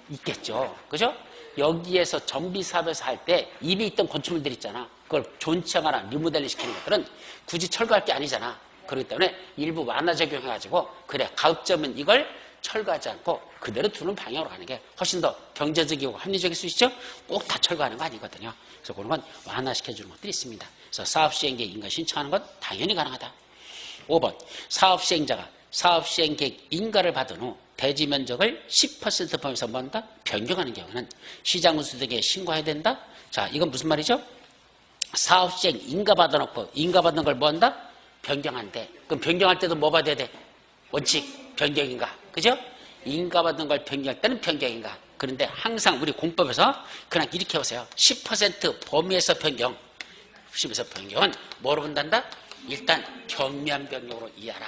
있겠죠. 그죠? 여기에서 정비사업에서 할 때 입에 있던 건축물들 있잖아. 그걸 존치하거나 리모델링 시키는 것들은 굳이 철거할 게 아니잖아. 그렇기 때문에 일부 완화 적용해가지고 그래 가급적이면 이걸 철거하지 않고 그대로 두는 방향으로 가는 게 훨씬 더 경제적이고 합리적일 수 있죠. 꼭 다 철거하는 거 아니거든요. 그래서 그런 건 완화시켜주는 것들이 있습니다. 그래서 사업시행계획 인가 신청하는 건 당연히 가능하다. 5번 사업시행자가 사업시행계획 인가를 받은 후 대지 면적을 10% 범위에서 뭐한다? 변경하는 경우는 시장운수등에 신고해야 된다? 자, 이건 무슨 말이죠? 사업시행 인가 받아놓고 인가 받는 걸 뭐한다? 변경한대. 그럼 변경할 때도 뭐 받아야 돼? 원칙 변경인가? 그죠? 인가 받는 걸 변경할 때는 변경인가? 그런데 항상 우리 공법에서 그냥 이렇게 보세요. 10% 범위에서 변경. 10에서 변경은 뭐로 본단다? 일단 경미한 변경으로 이해하라.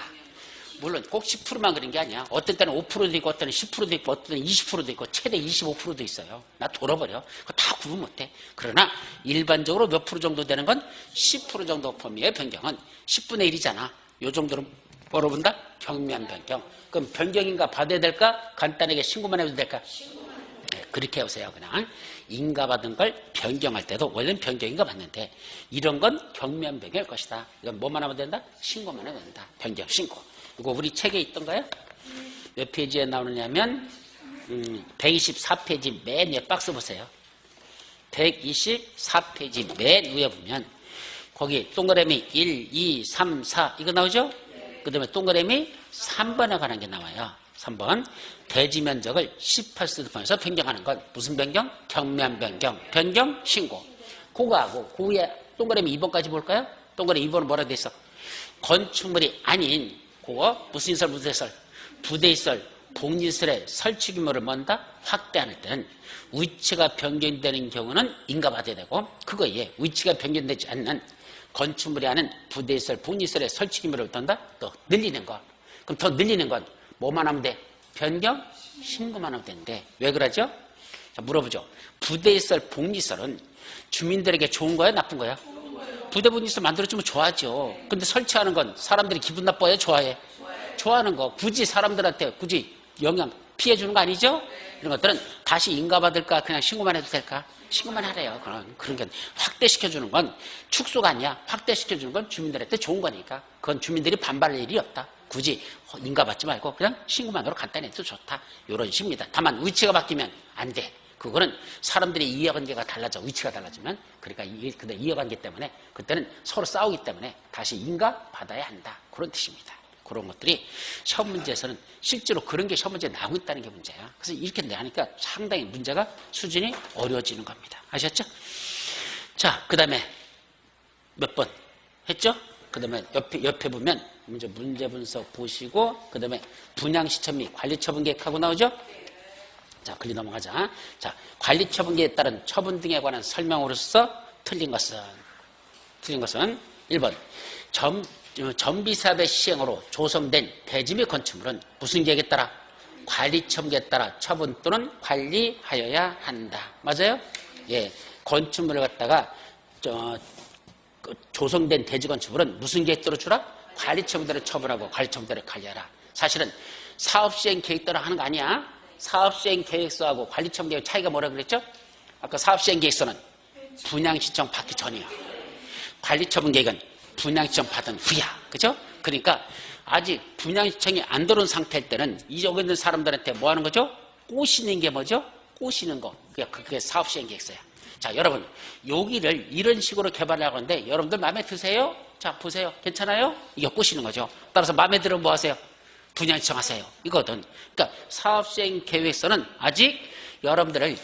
물론 꼭 10%만 그런 게 아니야. 어떤 때는 5%도 있고 어떤 때는 10%도 있고 어떤 때는 20%도 있고 최대 25%도 있어요. 나 돌아버려. 그거 다 구분 못해. 그러나 일반적으로 몇 프로 정도 되는 건 10% 정도 범위의 변경은 10분의 1이잖아. 요 정도로 뭐로 본다? 경미한 변경. 그럼 변경인가 받아야 될까? 간단하게 신고만 해도 될까? 네, 그렇게 해보세요. 그냥 인가받은 걸 변경할 때도 원래는 변경인가 받는데 이런 건 경미한 변경일 것이다. 이건 뭐만 하면 된다? 신고만 하면 된다. 변경, 신고. 이거 우리 책에 있던가요? 몇 페이지에 나오느냐면 124페이지 맨 위에 박스 보세요. 124페이지 맨 위에 보면 거기 동그라미 1, 2, 3, 4 이거 나오죠? 그 다음에 동그라미 3번에 관한 게 나와요. 3번 대지 면적을 18% 범위에서 변경하는 건 무슨 변경? 경미한 변경, 변경, 신고. 그거하고 그 위에 동그라미 2번까지 볼까요? 동그라미 2번은 뭐라고 돼 있어? 건축물이 아닌 그거 무슨 시설, 무슨 시설? 부대시설, 복리시설의 설치 규모를 뭔다? 확대하는 때는 위치가 변경되는 경우는 인가받아야 되고 그거에 위치가 변경되지 않는 건축물이 아닌 부대시설, 복리시설의 설치 규모를 어떤다? 또 늘리는 거. 그럼 더 늘리는 건 뭐만 하면 돼? 변경? 신고만 하면 되는데 왜 그러죠? 자, 물어보죠. 부대시설, 복리시설은 주민들에게 좋은 거야, 나쁜 거야? 부대 복리시설 만들어주면 좋아하죠. 근데 설치하는 건 사람들이 기분 나빠요, 좋아해? 좋아하는 거. 굳이 사람들한테 굳이 영향 피해 주는 거 아니죠? 이런 것들은 다시 인가받을까 그냥 신고만 해도 될까? 신고만 하래요. 그런 게 확대시켜주는 건 축소가 아니야. 확대시켜주는 건 주민들한테 좋은 거니까. 그건 주민들이 반발할 일이 없다. 굳이 인가받지 말고 그냥 신고만으로 간단히 해도 좋다. 이런 식입니다. 다만 위치가 바뀌면 안 돼. 그거는 사람들의 이해관계가 달라져. 위치가 달라지면. 그러니까 이해관계 때문에 그때는 서로 싸우기 때문에 다시 인가받아야 한다. 그런 뜻입니다. 그런 것들이 시험 문제에서는 실제로 그런 게 시험 문제에 나오고 있다는 게 문제야. 그래서 이렇게 내니까 상당히 문제가 수준이 어려워지는 겁니다. 아셨죠? 자, 그 다음에 몇 번 했죠? 그 다음에 옆에 보면 문제 분석 보시고 그 다음에 분양시청 및 관리처분 계획하고 나오죠? 자, 글리 넘어가자. 자, 관리처분 계획에 따른 처분 등에 관한 설명으로서 틀린 것은 1번 정비사업의 시행으로 조성된 대지 및 건축물은 무슨 계획에 따라 관리처분 계획에 따라 처분 또는 관리하여야 한다. 맞아요? 예, 건축물을 갖다가 조성된 대지 건축물은 무슨 계획대로 주라? 관리처분대로 처분하고 관리처분대로 관리하라. 사실은 사업시행 계획대로 하는 거 아니야? 사업시행 계획서하고 관리처분 계획 차이가 뭐라고 그랬죠? 아까 사업시행 계획서는 분양신청 받기 전이야. 관리처분 계획은 분양신청 받은 후야. 그죠? 그러니까 아직 분양신청이 안 들어온 상태일 때는 여기 있는 사람들한테 뭐 하는 거죠? 꼬시는 게 뭐죠? 꼬시는 거. 그게 사업시행 계획서야. 자, 여러분, 여기를 이런 식으로 개발하려고 하는데 여러분들 마음에 드세요? 자, 보세요. 괜찮아요? 이게 꼬시는 거죠. 따라서 마음에 들으면 뭐 하세요? 분양신청하세요. 이거든. 그러니까 사업시행 계획서는 아직 여러분들을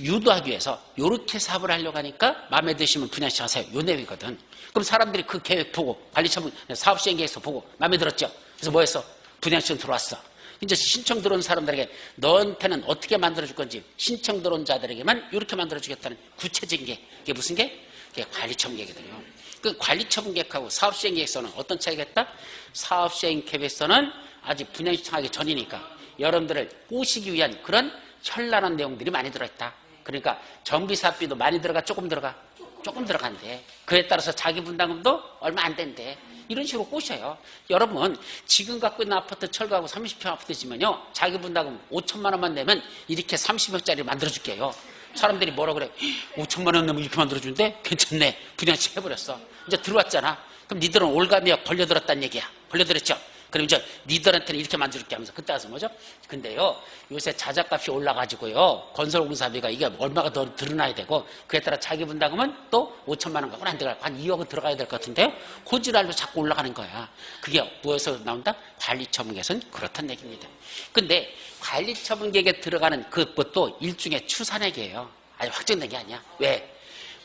유도하기 위해서 이렇게 사업을 하려고 하니까 마음에 드시면 분양신청하세요. 요 내용이거든. 그럼 사람들이 그 계획 보고 관리처분 사업시행 계획서 보고 마음에 들었죠. 그래서 뭐 했어? 분양신청 들어왔어. 이제 신청 들어온 사람들에게 너한테는 어떻게 만들어줄 건지 신청 들어온 자들에게만 이렇게 만들어주겠다는 구체적인 게 이게 무슨 게? 그게 관리처분 계획이거든요. 그 관리처분 계획하고 사업시행 계획서는 어떤 차이가 있다? 사업시행 계획서는 아직 분양신청하기 전이니까 여러분들을 꼬시기 위한 그런 현란한 내용들이 많이 들어있다. 그러니까 정비사업비도 많이 들어가 조금 들어가? 조금 들어간대. 그에 따라서 자기 분담금도 얼마 안 된대. 이런 식으로 꼬셔요. 여러분 지금 갖고 있는 아파트 철거하고 30평 아파트지만요 자기 분담금 5천만 원만 내면 이렇게 30평짜리 만들어줄게요. 사람들이 뭐라 그래? 5천만 원 내면 이렇게 만들어주는데 괜찮네. 분양신청 해버렸어. 이제 들어왔잖아. 그럼 니들은 올가미역 벌려들었다는 얘기야. 벌려들었죠? 그럼 이제 니들한테는 이렇게 만들게 하면서 그때 와서 뭐죠? 근데요 요새 자재값이 올라가지고요 건설공사비가 이게 얼마가 더 드러나야 되고 그에 따라 자기 분담금은 또 5천만 원 갖고는 안 들어갈 한 2억은 들어가야 될 것 같은데요 고지랄로 자꾸 올라가는 거야. 그게 뭐에서 나온다? 관리처분계획은 그렇다는 얘기입니다. 근데 관리처분계획에 들어가는 그것도 일종의 추산액이에요. 아직 확정된 게 아니야. 왜?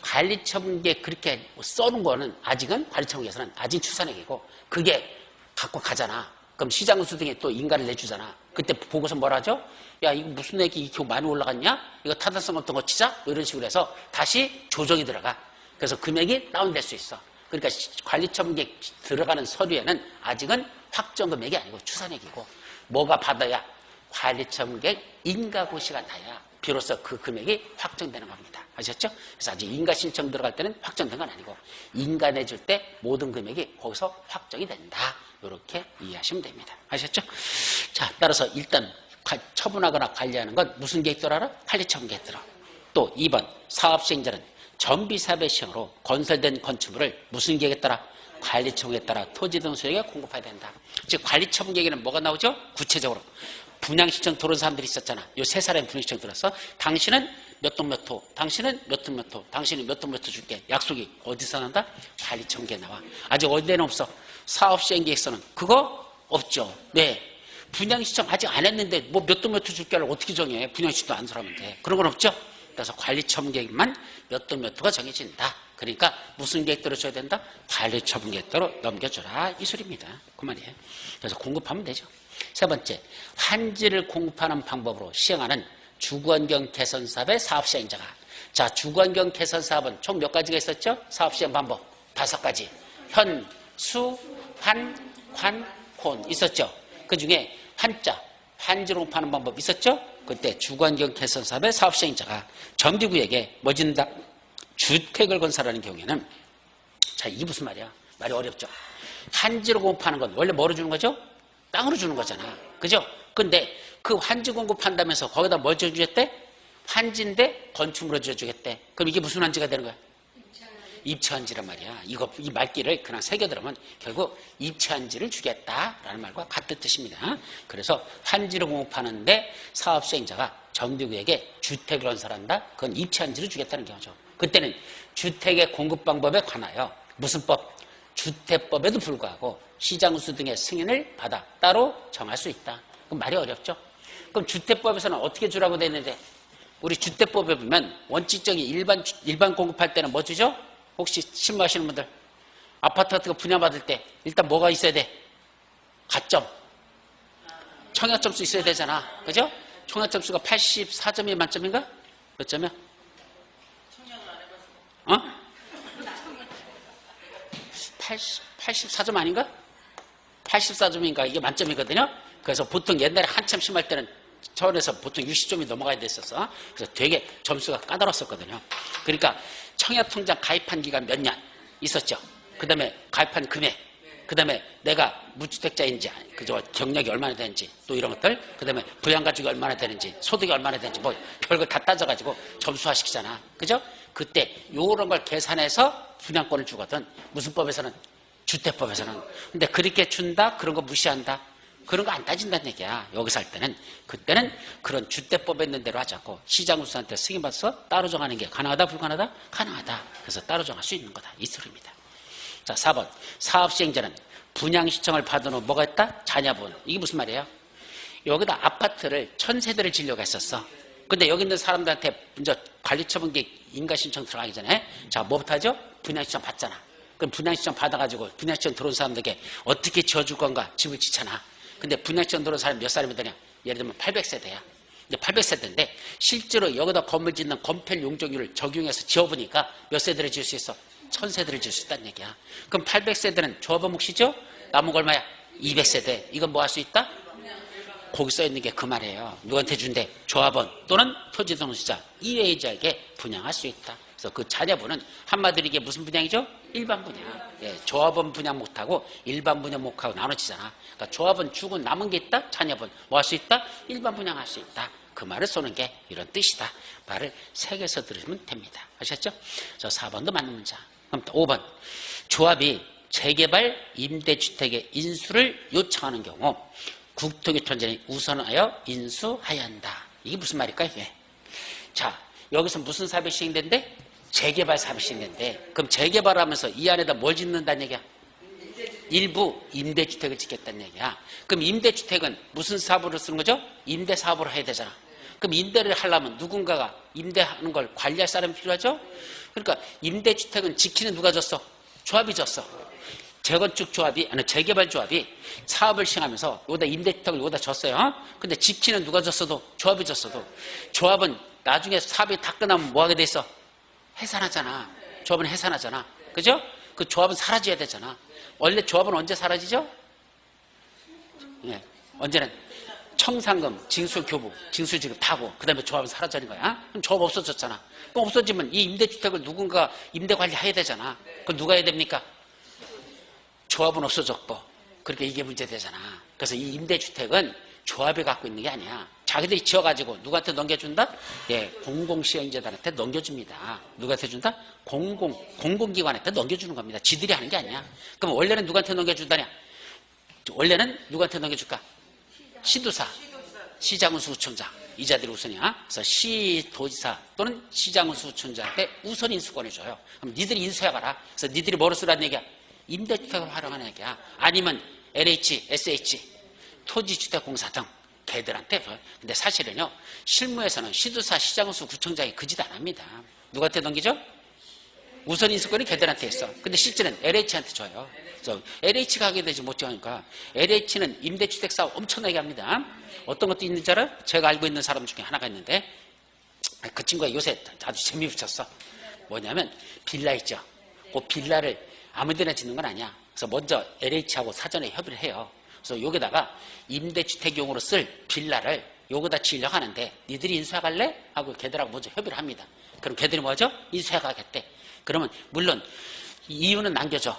관리처분계획 그렇게 써놓은 거는 아직은 관리처분계획에서는 아직 추산액이고 그게 갖고 가잖아. 그럼 시장수 등에 또 인가를 내주잖아. 그때 보고서 뭐라 하죠? 야, 이거 무슨 액이 이렇게 많이 올라갔냐? 이거 타당성 없던 거 치자? 뭐 이런 식으로 해서 다시 조정이 들어가. 그래서 금액이 다운될 수 있어. 그러니까 관리처분계획 들어가는 서류에는 아직은 확정 금액이 아니고 추산액이고 뭐가 받아야 관리처분계획 인가고시가 나야 비로소 그 금액이 확정되는 겁니다. 아셨죠? 그래서 아직 인가 신청 들어갈 때는 확정된 건 아니고 인가 내줄 때 모든 금액이 거기서 확정이 된다. 이렇게 이해하시면 됩니다. 아셨죠? 자, 따라서 일단 처분하거나 관리하는 건 무슨 계획대로 알아? 관리처분 계획대로. 또 2번 사업시행자는 정비사업의 시행으로 건설된 건축물을 무슨 계획에 따라? 관리처분에 따라 토지 등 소유에 공급해야 된다. 즉 관리처분 계획에는 뭐가 나오죠? 구체적으로 분양신청 들어온 사람들이 있었잖아. 요 세 사람이 분양신청 들었어. 당신은 몇 동 몇 호, 당신은 몇 동 몇 호, 당신은 몇 동 몇 호 줄게. 약속이 어디서 난다? 관리처분계에 나와. 아직 어디에는 없어. 사업시행계획서는 그거 없죠. 네. 분양신청 아직 안 했는데 뭐 몇 동 몇 호 줄게를 어떻게 정해? 분양신청도 안 들어가면 돼. 그런 건 없죠. 그래서 관리처분계획만 몇 동 몇 호가 정해진다. 그러니까 무슨 계획대로 줘야 된다? 관리처분계획대로 넘겨줘라. 이 소리입니다. 그 말이에요. 그래서 공급하면 되죠. 세 번째, 환지를 공급하는 방법으로 시행하는 주거환경 개선 사업의 사업시행자가. 자, 주거환경 개선 사업은 총 몇 가지가 있었죠? 사업시행 방법 5가지. 현, 수, 환, 관, 혼 있었죠? 그 중에 환자, 환지로 공급하는 방법 있었죠? 그때 주거환경 개선 사업의 사업시행자가 정비구역에 뭐 짓는다? 주택을 건설하는 경우에는 자, 이게 무슨 말이야? 말이 어렵죠? 환지로 공급하는 건 원래 뭐로 주는 거죠? 땅으로 주는 거잖아. 그죠? 근데 그 환지 공급한다면서 거기다 뭘 줘주겠대? 환지인데 건축물로 줘주겠대. 그럼 이게 무슨 환지가 되는 거야? 입체환지란 말이야. 이 말귀를 그냥 새겨들으면 결국 입체환지를 주겠다라는 말과 같은 뜻입니다. 그래서 환지를 공급하는데 사업시행자가 정비구역에 주택을 건설한다? 그건 입체환지를 주겠다는 경우죠. 그때는 주택의 공급 방법에 관하여 무슨 법? 주택법에도 불구하고 시장수 등의 승인을 받아 따로 정할 수 있다. 그럼 말이 어렵죠? 그럼 주택법에서는 어떻게 주라고 돼 있는데 우리 주택법에 보면 원칙적인 일반 공급할 때는 뭐 주죠? 혹시 신고하시는 분들 아파트 같은 거 분양받을 때 일단 뭐가 있어야 돼? 가점 청약점수 있어야 되잖아. 그죠? 청약점수가 84점이 만점인가? 몇 점이야? 어? 84점 아닌가? 84점인가? 이게 만점이거든요. 그래서 보통 옛날에 한참 심할 때는 서울에서 보통 60점이 넘어가야 됐었어. 그래서 되게 점수가 까다로웠었거든요. 그러니까 청약통장 가입한 기간 몇 년 있었죠. 그 다음에 가입한 금액, 그 다음에 내가 무주택자인지, 그저 경력이 얼마나 되는지, 또 이런 것들, 그 다음에 부양가족이 얼마나 되는지, 소득이 얼마나 되는지, 뭐 별거 다 따져가지고 점수화 시키잖아. 그죠? 그때 요런 걸 계산해서 분양권을 주거든. 무슨 법에서는? 주택법에서는. 근데 그렇게 준다? 그런 거 무시한다? 그런 거 안 따진다는 얘기야. 여기서 할 때는. 그때는 그런 주택법에 있는 대로 하지 않고 시장우수한테 승인받아서 따로 정하는 게 가능하다? 불가능하다? 가능하다. 그래서 따로 정할 수 있는 거다. 이 소리입니다. 자, 4번. 사업시행자는 분양시청을 받은 후 뭐가 있다? 자녀분. 이게 무슨 말이에요? 여기다 아파트를 1000세대를 지려고 했었어. 근데 여기 있는 사람들한테 이제 관리처분기 인가신청 들어가기 전에 자, 뭐부터 하죠? 분양시청 받잖아. 그럼 분양시청 받아가지고 분양시청 들어온 사람들에게 어떻게 지어줄 건가? 집을 짓잖아. 근데 분양시청 들어온 사람이 몇 사람이 되냐? 예를 들면 800세대야. 근데 800세대인데 실제로 여기다 건물 짓는 건폐 용적률을 적용해서 지어보니까 몇 세대를 지을 수 있어? 1000세대를 지을 수 있다는 얘기야. 그럼 800세대는 조합원 몫이죠? 남은 거 얼마야? 200세대. 이건 뭐 할 수 있다? 거기 써 있는 게 그 말이에요. 누구한테 준대? 조합원 또는 토지등록자 이외의자에게 분양할 수 있다. 그래서 그 자녀분은 한마디로 이게 무슨 분양이죠? 일반 분양. 예, 조합원 분양 못하고 일반 분양 못하고 나눠지잖아. 그러니까 조합원 주고 남은 게 있다? 자녀분 뭐 할 수 있다? 일반 분양할 수 있다. 그 말을 쏘는 게 이런 뜻이다. 말을 새겨서 들으시면 됩니다. 아셨죠? 저 4번도 맞는 문장. 그럼 5번. 조합이 재개발 임대주택의 인수를 요청하는 경우 국토교통부장이 우선하여 인수하여야 한다. 이게 무슨 말일까요? 예. 자, 여기서 무슨 사업이 시행된대? 재개발 사업이 시행된대. 그럼 재개발하면서 이 안에다 뭘 짓는다는 얘기야? 일부 임대주택을 짓겠다는 얘기야. 그럼 임대주택은 무슨 사업으로 쓰는 거죠? 임대사업으로 해야 되잖아. 그럼 임대를 하려면 누군가가 임대하는 걸 관리할 사람이 필요하죠? 그러니까 임대주택은 지키는 누가 졌어? 조합이 졌어. 재건축 조합이, 아니 재개발 조합이 사업을 시행하면서 여기다 임대주택을 여기다 줬어요. 근데 지키는 누가 줬어도 조합이 줬어도 조합은 나중에 사업이 다 끝나면 뭐 하게 돼 있어? 해산하잖아. 조합은 해산하잖아. 그죠? 그 조합은 사라져야 되잖아. 원래 조합은 언제 사라지죠? 예. 언제는 청산금, 징수교부, 징수지급 타고 그 다음에 조합은 사라지는 거야. 그럼 조합 없어졌잖아. 그럼 없어지면 이 임대주택을 누군가 임대 관리해야 되잖아. 그럼 누가 해야 됩니까? 조합은 없어졌고. 그러니까 이게 문제되잖아. 그래서 이 임대주택은 조합이 갖고 있는 게 아니야. 자기들이 지어가지고 누구한테 넘겨준다? 예, 공공시행재단한테 넘겨줍니다. 누구한테 준다? 공공기관한테 넘겨주는 겁니다. 지들이 하는 게 아니야. 그럼 원래는 누구한테 넘겨준다냐? 원래는 누구한테 넘겨줄까? 시도사, 시장운수구청장. 이 자들이 우선이야. 그래서 시도지사 또는 시장운수구청장한테 우선 인수권을 줘요. 그럼 니들이 인수해가라. 그래서 니들이 뭐로 쓰라는 얘기야? 임대주택을 활용하는 얘기야. 아니면 LH, SH, 토지주택공사 등 걔들한테. 근데 사실은요, 실무에서는 시도사, 시장운수, 구청장이 그 짓 안 합니다. 누구한테 넘기죠? 우선 인수권이 걔들한테 있어. 근데 실제는 LH한테 줘요. 그래서 LH가 하게 되지 못하니까 LH는 임대주택 사업 엄청나게 합니다. 어떤 것도 있는지 알아요? 제가 알고 있는 사람 중에 하나가 있는데 그 친구가 요새 아주 재미붙였어. 뭐냐면 빌라 있죠. 그 빌라를 아무 데나 짓는 건 아니야. 그래서 먼저 LH하고 사전에 협의를 해요. 그래서 여기다가 임대주택용으로 쓸 빌라를 여기다 지으려고 하는데 니들이 인수해갈래? 하고 걔들하고 먼저 협의를 합니다. 그럼 걔들이 뭐죠? 인수해가겠대. 그러면 물론 이유는 남겨줘.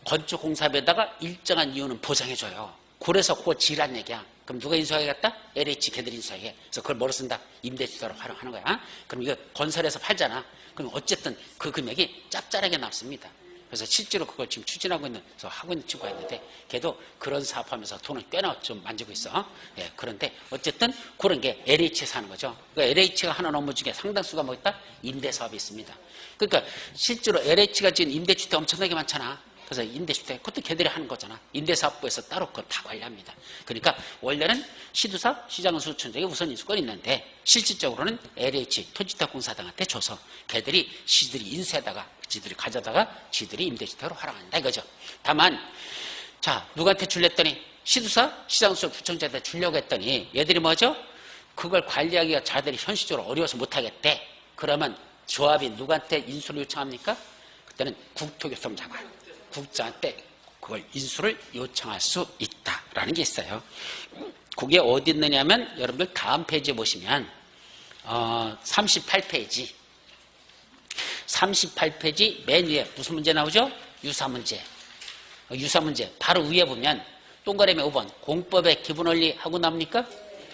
건축공사비에다가 일정한 이유는 보장해줘요. 그래서 그거 지으란 얘기야. 그럼 누가 인수하겠다? LH 걔들이 인수하게. 그래서 그걸 뭐로 쓴다? 임대주택으로 활용하는 거야. 그럼 이거 건설해서 팔잖아. 그럼 어쨌든 그 금액이 짭짤하게 남습니다. 그래서 실제로 그걸 지금 추진하고 있는, 그래서 하고 있는 친구가 있는데, 걔도 그런 사업하면서 돈을 꽤나 좀 만지고 있어. 예, 그런데 어쨌든 그런 게 LH에서 하는 거죠. 그러니까 LH가 하는 업무 중에 상당수가 뭐 있다? 임대사업이 있습니다. 그러니까 실제로 LH가 지금 임대주택 엄청나게 많잖아. 그래서 임대주택, 그것도 걔들이 하는 거잖아. 임대사업부에서 따로 그걸 다 관리합니다. 그러니까 원래는 시도사, 시장수천장에 우선 인수권이 있는데 실질적으로는 LH, 토지주택공사등한테 줘서 걔들이 시들이 인수에다가 지들이 가져다가 지들이 임대주택으로 활용한다 이거죠. 다만 자 누구한테 줄랬더니 시도사, 시장수천장한테 주려고 했더니 얘들이 뭐죠? 그걸 관리하기가 자들이 현실적으로 어려워서 못하겠대. 그러면 조합이 누구한테 인수를 요청합니까? 그때는 국토교통장관. 국장한테 그걸 인수를 요청할 수 있다라는 게 있어요. 그게 어디 있느냐면 여러분들 다음 페이지에 보시면 38페이지 38페이지 맨 위에 무슨 문제 나오죠? 유사문제. 유사문제 바로 위에 보면 동그라미 5번 공법의 기본원리 하고 나옵니까?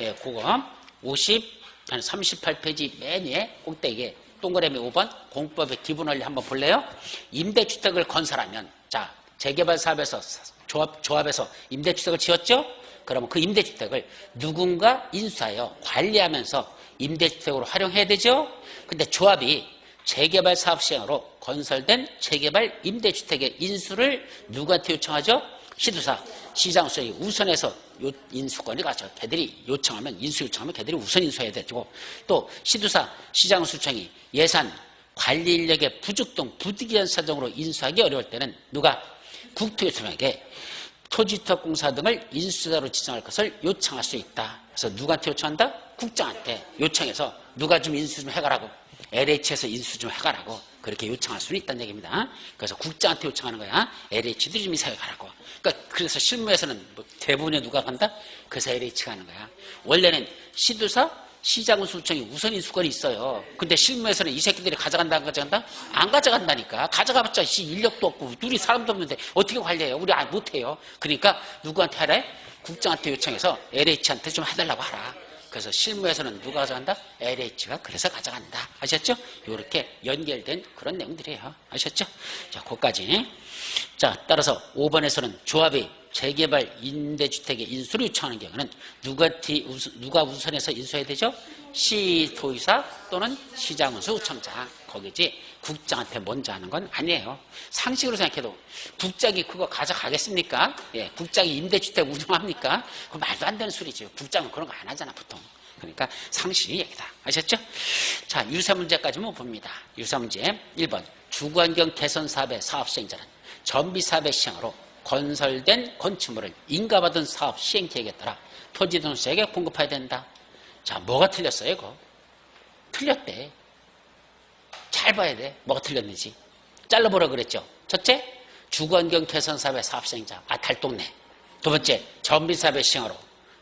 예, 그거 38페이지 맨 위에 꼭대기에 동그라미 5번 공법의 기본원리 한번 볼래요? 임대주택을 건설하면 자 재개발 사업에서 조합에서 임대주택을 지었죠? 그러면 그 임대주택을 누군가 인수하여 관리하면서 임대주택으로 활용해야 되죠? 근데 조합이 재개발 사업 시행으로 건설된 재개발 임대주택의 인수를 누구한테 요청하죠? 시도사, 시장수석이 우선해서 인수권이 가죠. 걔들이 요청하면 인수 요청하면 걔들이 우선 인수해야 되고 또 시도사, 시장수청이 예산, 관리 인력의 부족 등 부득이한 사정으로 인수하기 어려울 때는 누가 국토교통청에게 토지주택공사 등을 인수자로 지정할 것을 요청할 수 있다. 그래서 누구한테 요청한다? 국장한테 요청해서 누가 좀 인수 좀 해가라고 LH에서 인수 좀 해가라고 그렇게 요청할 수는 있다는 얘기입니다. 그래서 국장한테 요청하는 거야. LH도 좀 인수해 가라고. 그러니까 그래서 실무에서는 뭐 대부분에 누가 간다? 그래서 LH가 하는 거야. 원래는 시도사, 시장수청이 우선 인수권이 있어요. 근데 실무에서는 이 새끼들이 가져간다 안 가져간다? 안 가져간다니까. 가져가봤자 인력도 없고 우리 사람도 없는데 어떻게 관리해요? 우리 못해요. 그러니까 누구한테 하래? 국장한테 요청해서 LH한테 좀 해달라고 하라. 그래서 실무에서는 누가 가져간다? LH가 그래서 가져간다. 아셨죠? 이렇게 연결된 그런 내용들이에요. 아셨죠? 자, 거기까지. 자, 따라서 5번에서는 조합이 재개발 임대주택의 인수를 요청하는 경우는 누가 우선해서 인수해야 되죠? 시도의사 또는 시장운수 우청장. 거기지 국장한테 먼저 하는 건 아니에요. 상식으로 생각해도 국장이 그거 가져가겠습니까? 예, 국장이 임대주택 운영합니까? 그거 말도 안 되는 소리죠. 국장은 그런 거 안 하잖아 보통. 그러니까 상식 얘기다. 아셨죠? 자, 유사문제까지만 봅니다. 유사문제 1번 주거환경 개선 사업의 사업 시행자는 전비 사업의 시행으로 건설된 건축물을 인가받은 사업 시행 계획에 따라 토지등록세에게 공급해야 된다. 자, 뭐가 틀렸어요, 이거? 틀렸대. 잘 봐야 돼. 뭐가 틀렸는지. 잘라보라 그랬죠. 첫째, 주거환경 개선 사업의 사업 시행자. 아, 달동네. 두 번째, 전비 사업의 시행으로.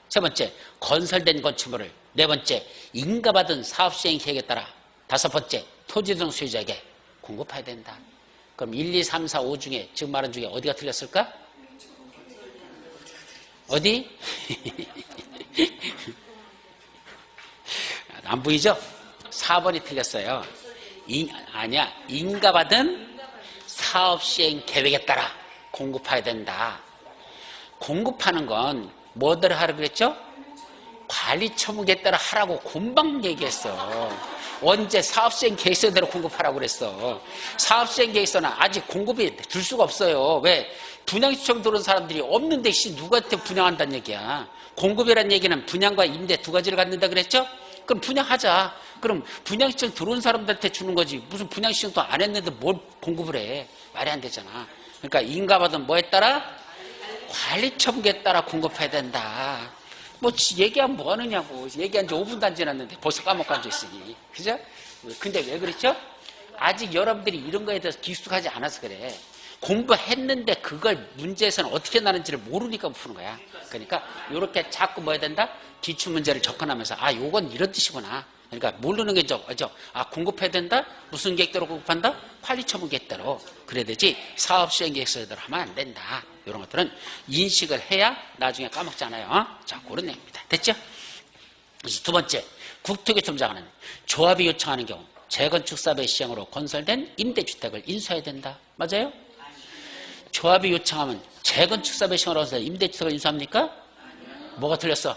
세 번째, 건설된 건축물을. 네 번째, 인가받은 사업 시행 계획에 따라. 다섯 번째, 토지등 소유자에게 공급해야 된다. 그럼 1, 2, 3, 4, 5 중에 지금 말한 중에 어디가 틀렸을까? 어디? 안 보이죠? 4번이 틀렸어요. 아니야. 인가받은 사업시행 계획에 따라 공급해야 된다. 공급하는 건 뭐대로 하라고 그랬죠? 관리처분에 따라 하라고 금방 얘기했어. 언제 사업시행 계획서대로 공급하라고 그랬어. 사업시행 계획서는 아직 공급이 될 수가 없어요. 왜? 분양시청 들어온 사람들이 없는데 누구한테 분양한다는 얘기야. 공급이란 얘기는 분양과 임대 두 가지를 갖는다 그랬죠? 그럼 분양하자. 그럼 분양시청 들어온 사람들한테 주는 거지. 무슨 분양시청도 안 했는데 뭘 공급을 해. 말이 안 되잖아. 그러니까 인가받은 뭐에 따라? 관리처분에 따라 공급해야 된다. 뭐 얘기하면 뭐 하느냐고. 얘기한 지 5분도 안 지났는데 벌써 까먹고 앉아있으니. 그죠? 근데 왜 그랬죠? 아직 여러분들이 이런 거에 대해서 깊숙하지 않아서 그래. 공부했는데 그걸 문제에서는 어떻게 나는지를 모르니까 푸는 거야. 그러니까 이렇게 자꾸 뭐 해야 된다? 기출문제를 접근하면서 아 요건 이런 뜻이구나. 그러니까 모르는 게 죠. 아 공급해야 된다? 무슨 계획대로 공급한다? 관리처분 계획대로. 그래야 되지 사업시행 계획서대로 하면 안 된다. 이런 것들은 인식을 해야 나중에 까먹잖아요. 자, 그런 내용입니다. 됐죠? 그래서 두 번째, 국토교통부장관은 조합이 요청하는 경우 재건축 사업의 시행으로 건설된 임대주택을 인수해야 된다. 맞아요? 조합이 요청하면 재건축 사업의 시행으로 건설된 임대주택을 인수합니까? 뭐가 틀렸어?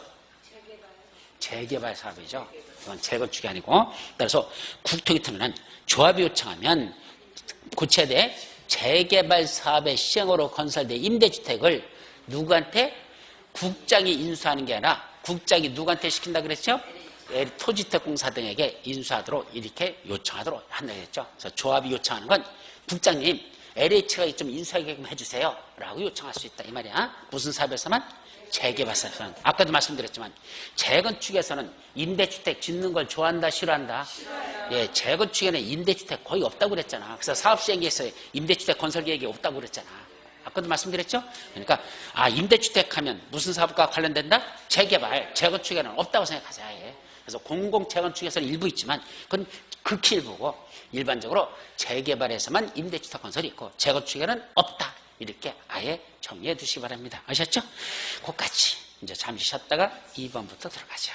재개발 사업이죠. 이건 재건축이 아니고. 따라서 국토교통부는 조합이 요청하면 고쳐야 돼. 재개발 사업의 시행으로 건설된 임대주택을 누구한테? 국장이 인수하는 게 아니라 국장이 누구한테 시킨다 그랬죠? 토지택공사 등에게 인수하도록 이렇게 요청하도록 한다 그랬죠. 그래서 조합이 요청하는 건 국장님 LH가 좀 인수하게끔 해주세요 라고 요청할 수 있다 이 말이야. 무슨 사업에서만? 재개발 사업에서는. 아까도 말씀드렸지만 재건축에서는 임대주택 짓는 걸 좋아한다 싫어한다? 예, 재건축에는 임대주택 거의 없다고 그랬잖아. 그래서 사업시행계에서 임대주택 건설 계획이 없다고 그랬잖아. 아까도 말씀드렸죠? 그러니까 임대주택 하면 무슨 사업과 관련된다? 재개발, 재건축에는 없다고 생각하자. 예. 그래서 공공재건축에서는 일부 있지만 그건 극히 일부고 일반적으로 재개발에서만 임대주택 건설이 있고 재건축에는 없다. 이렇게 아예 정리해 두시기 바랍니다. 아셨죠? 그것까지 이제 잠시 쉬었다가 2번부터 들어가죠.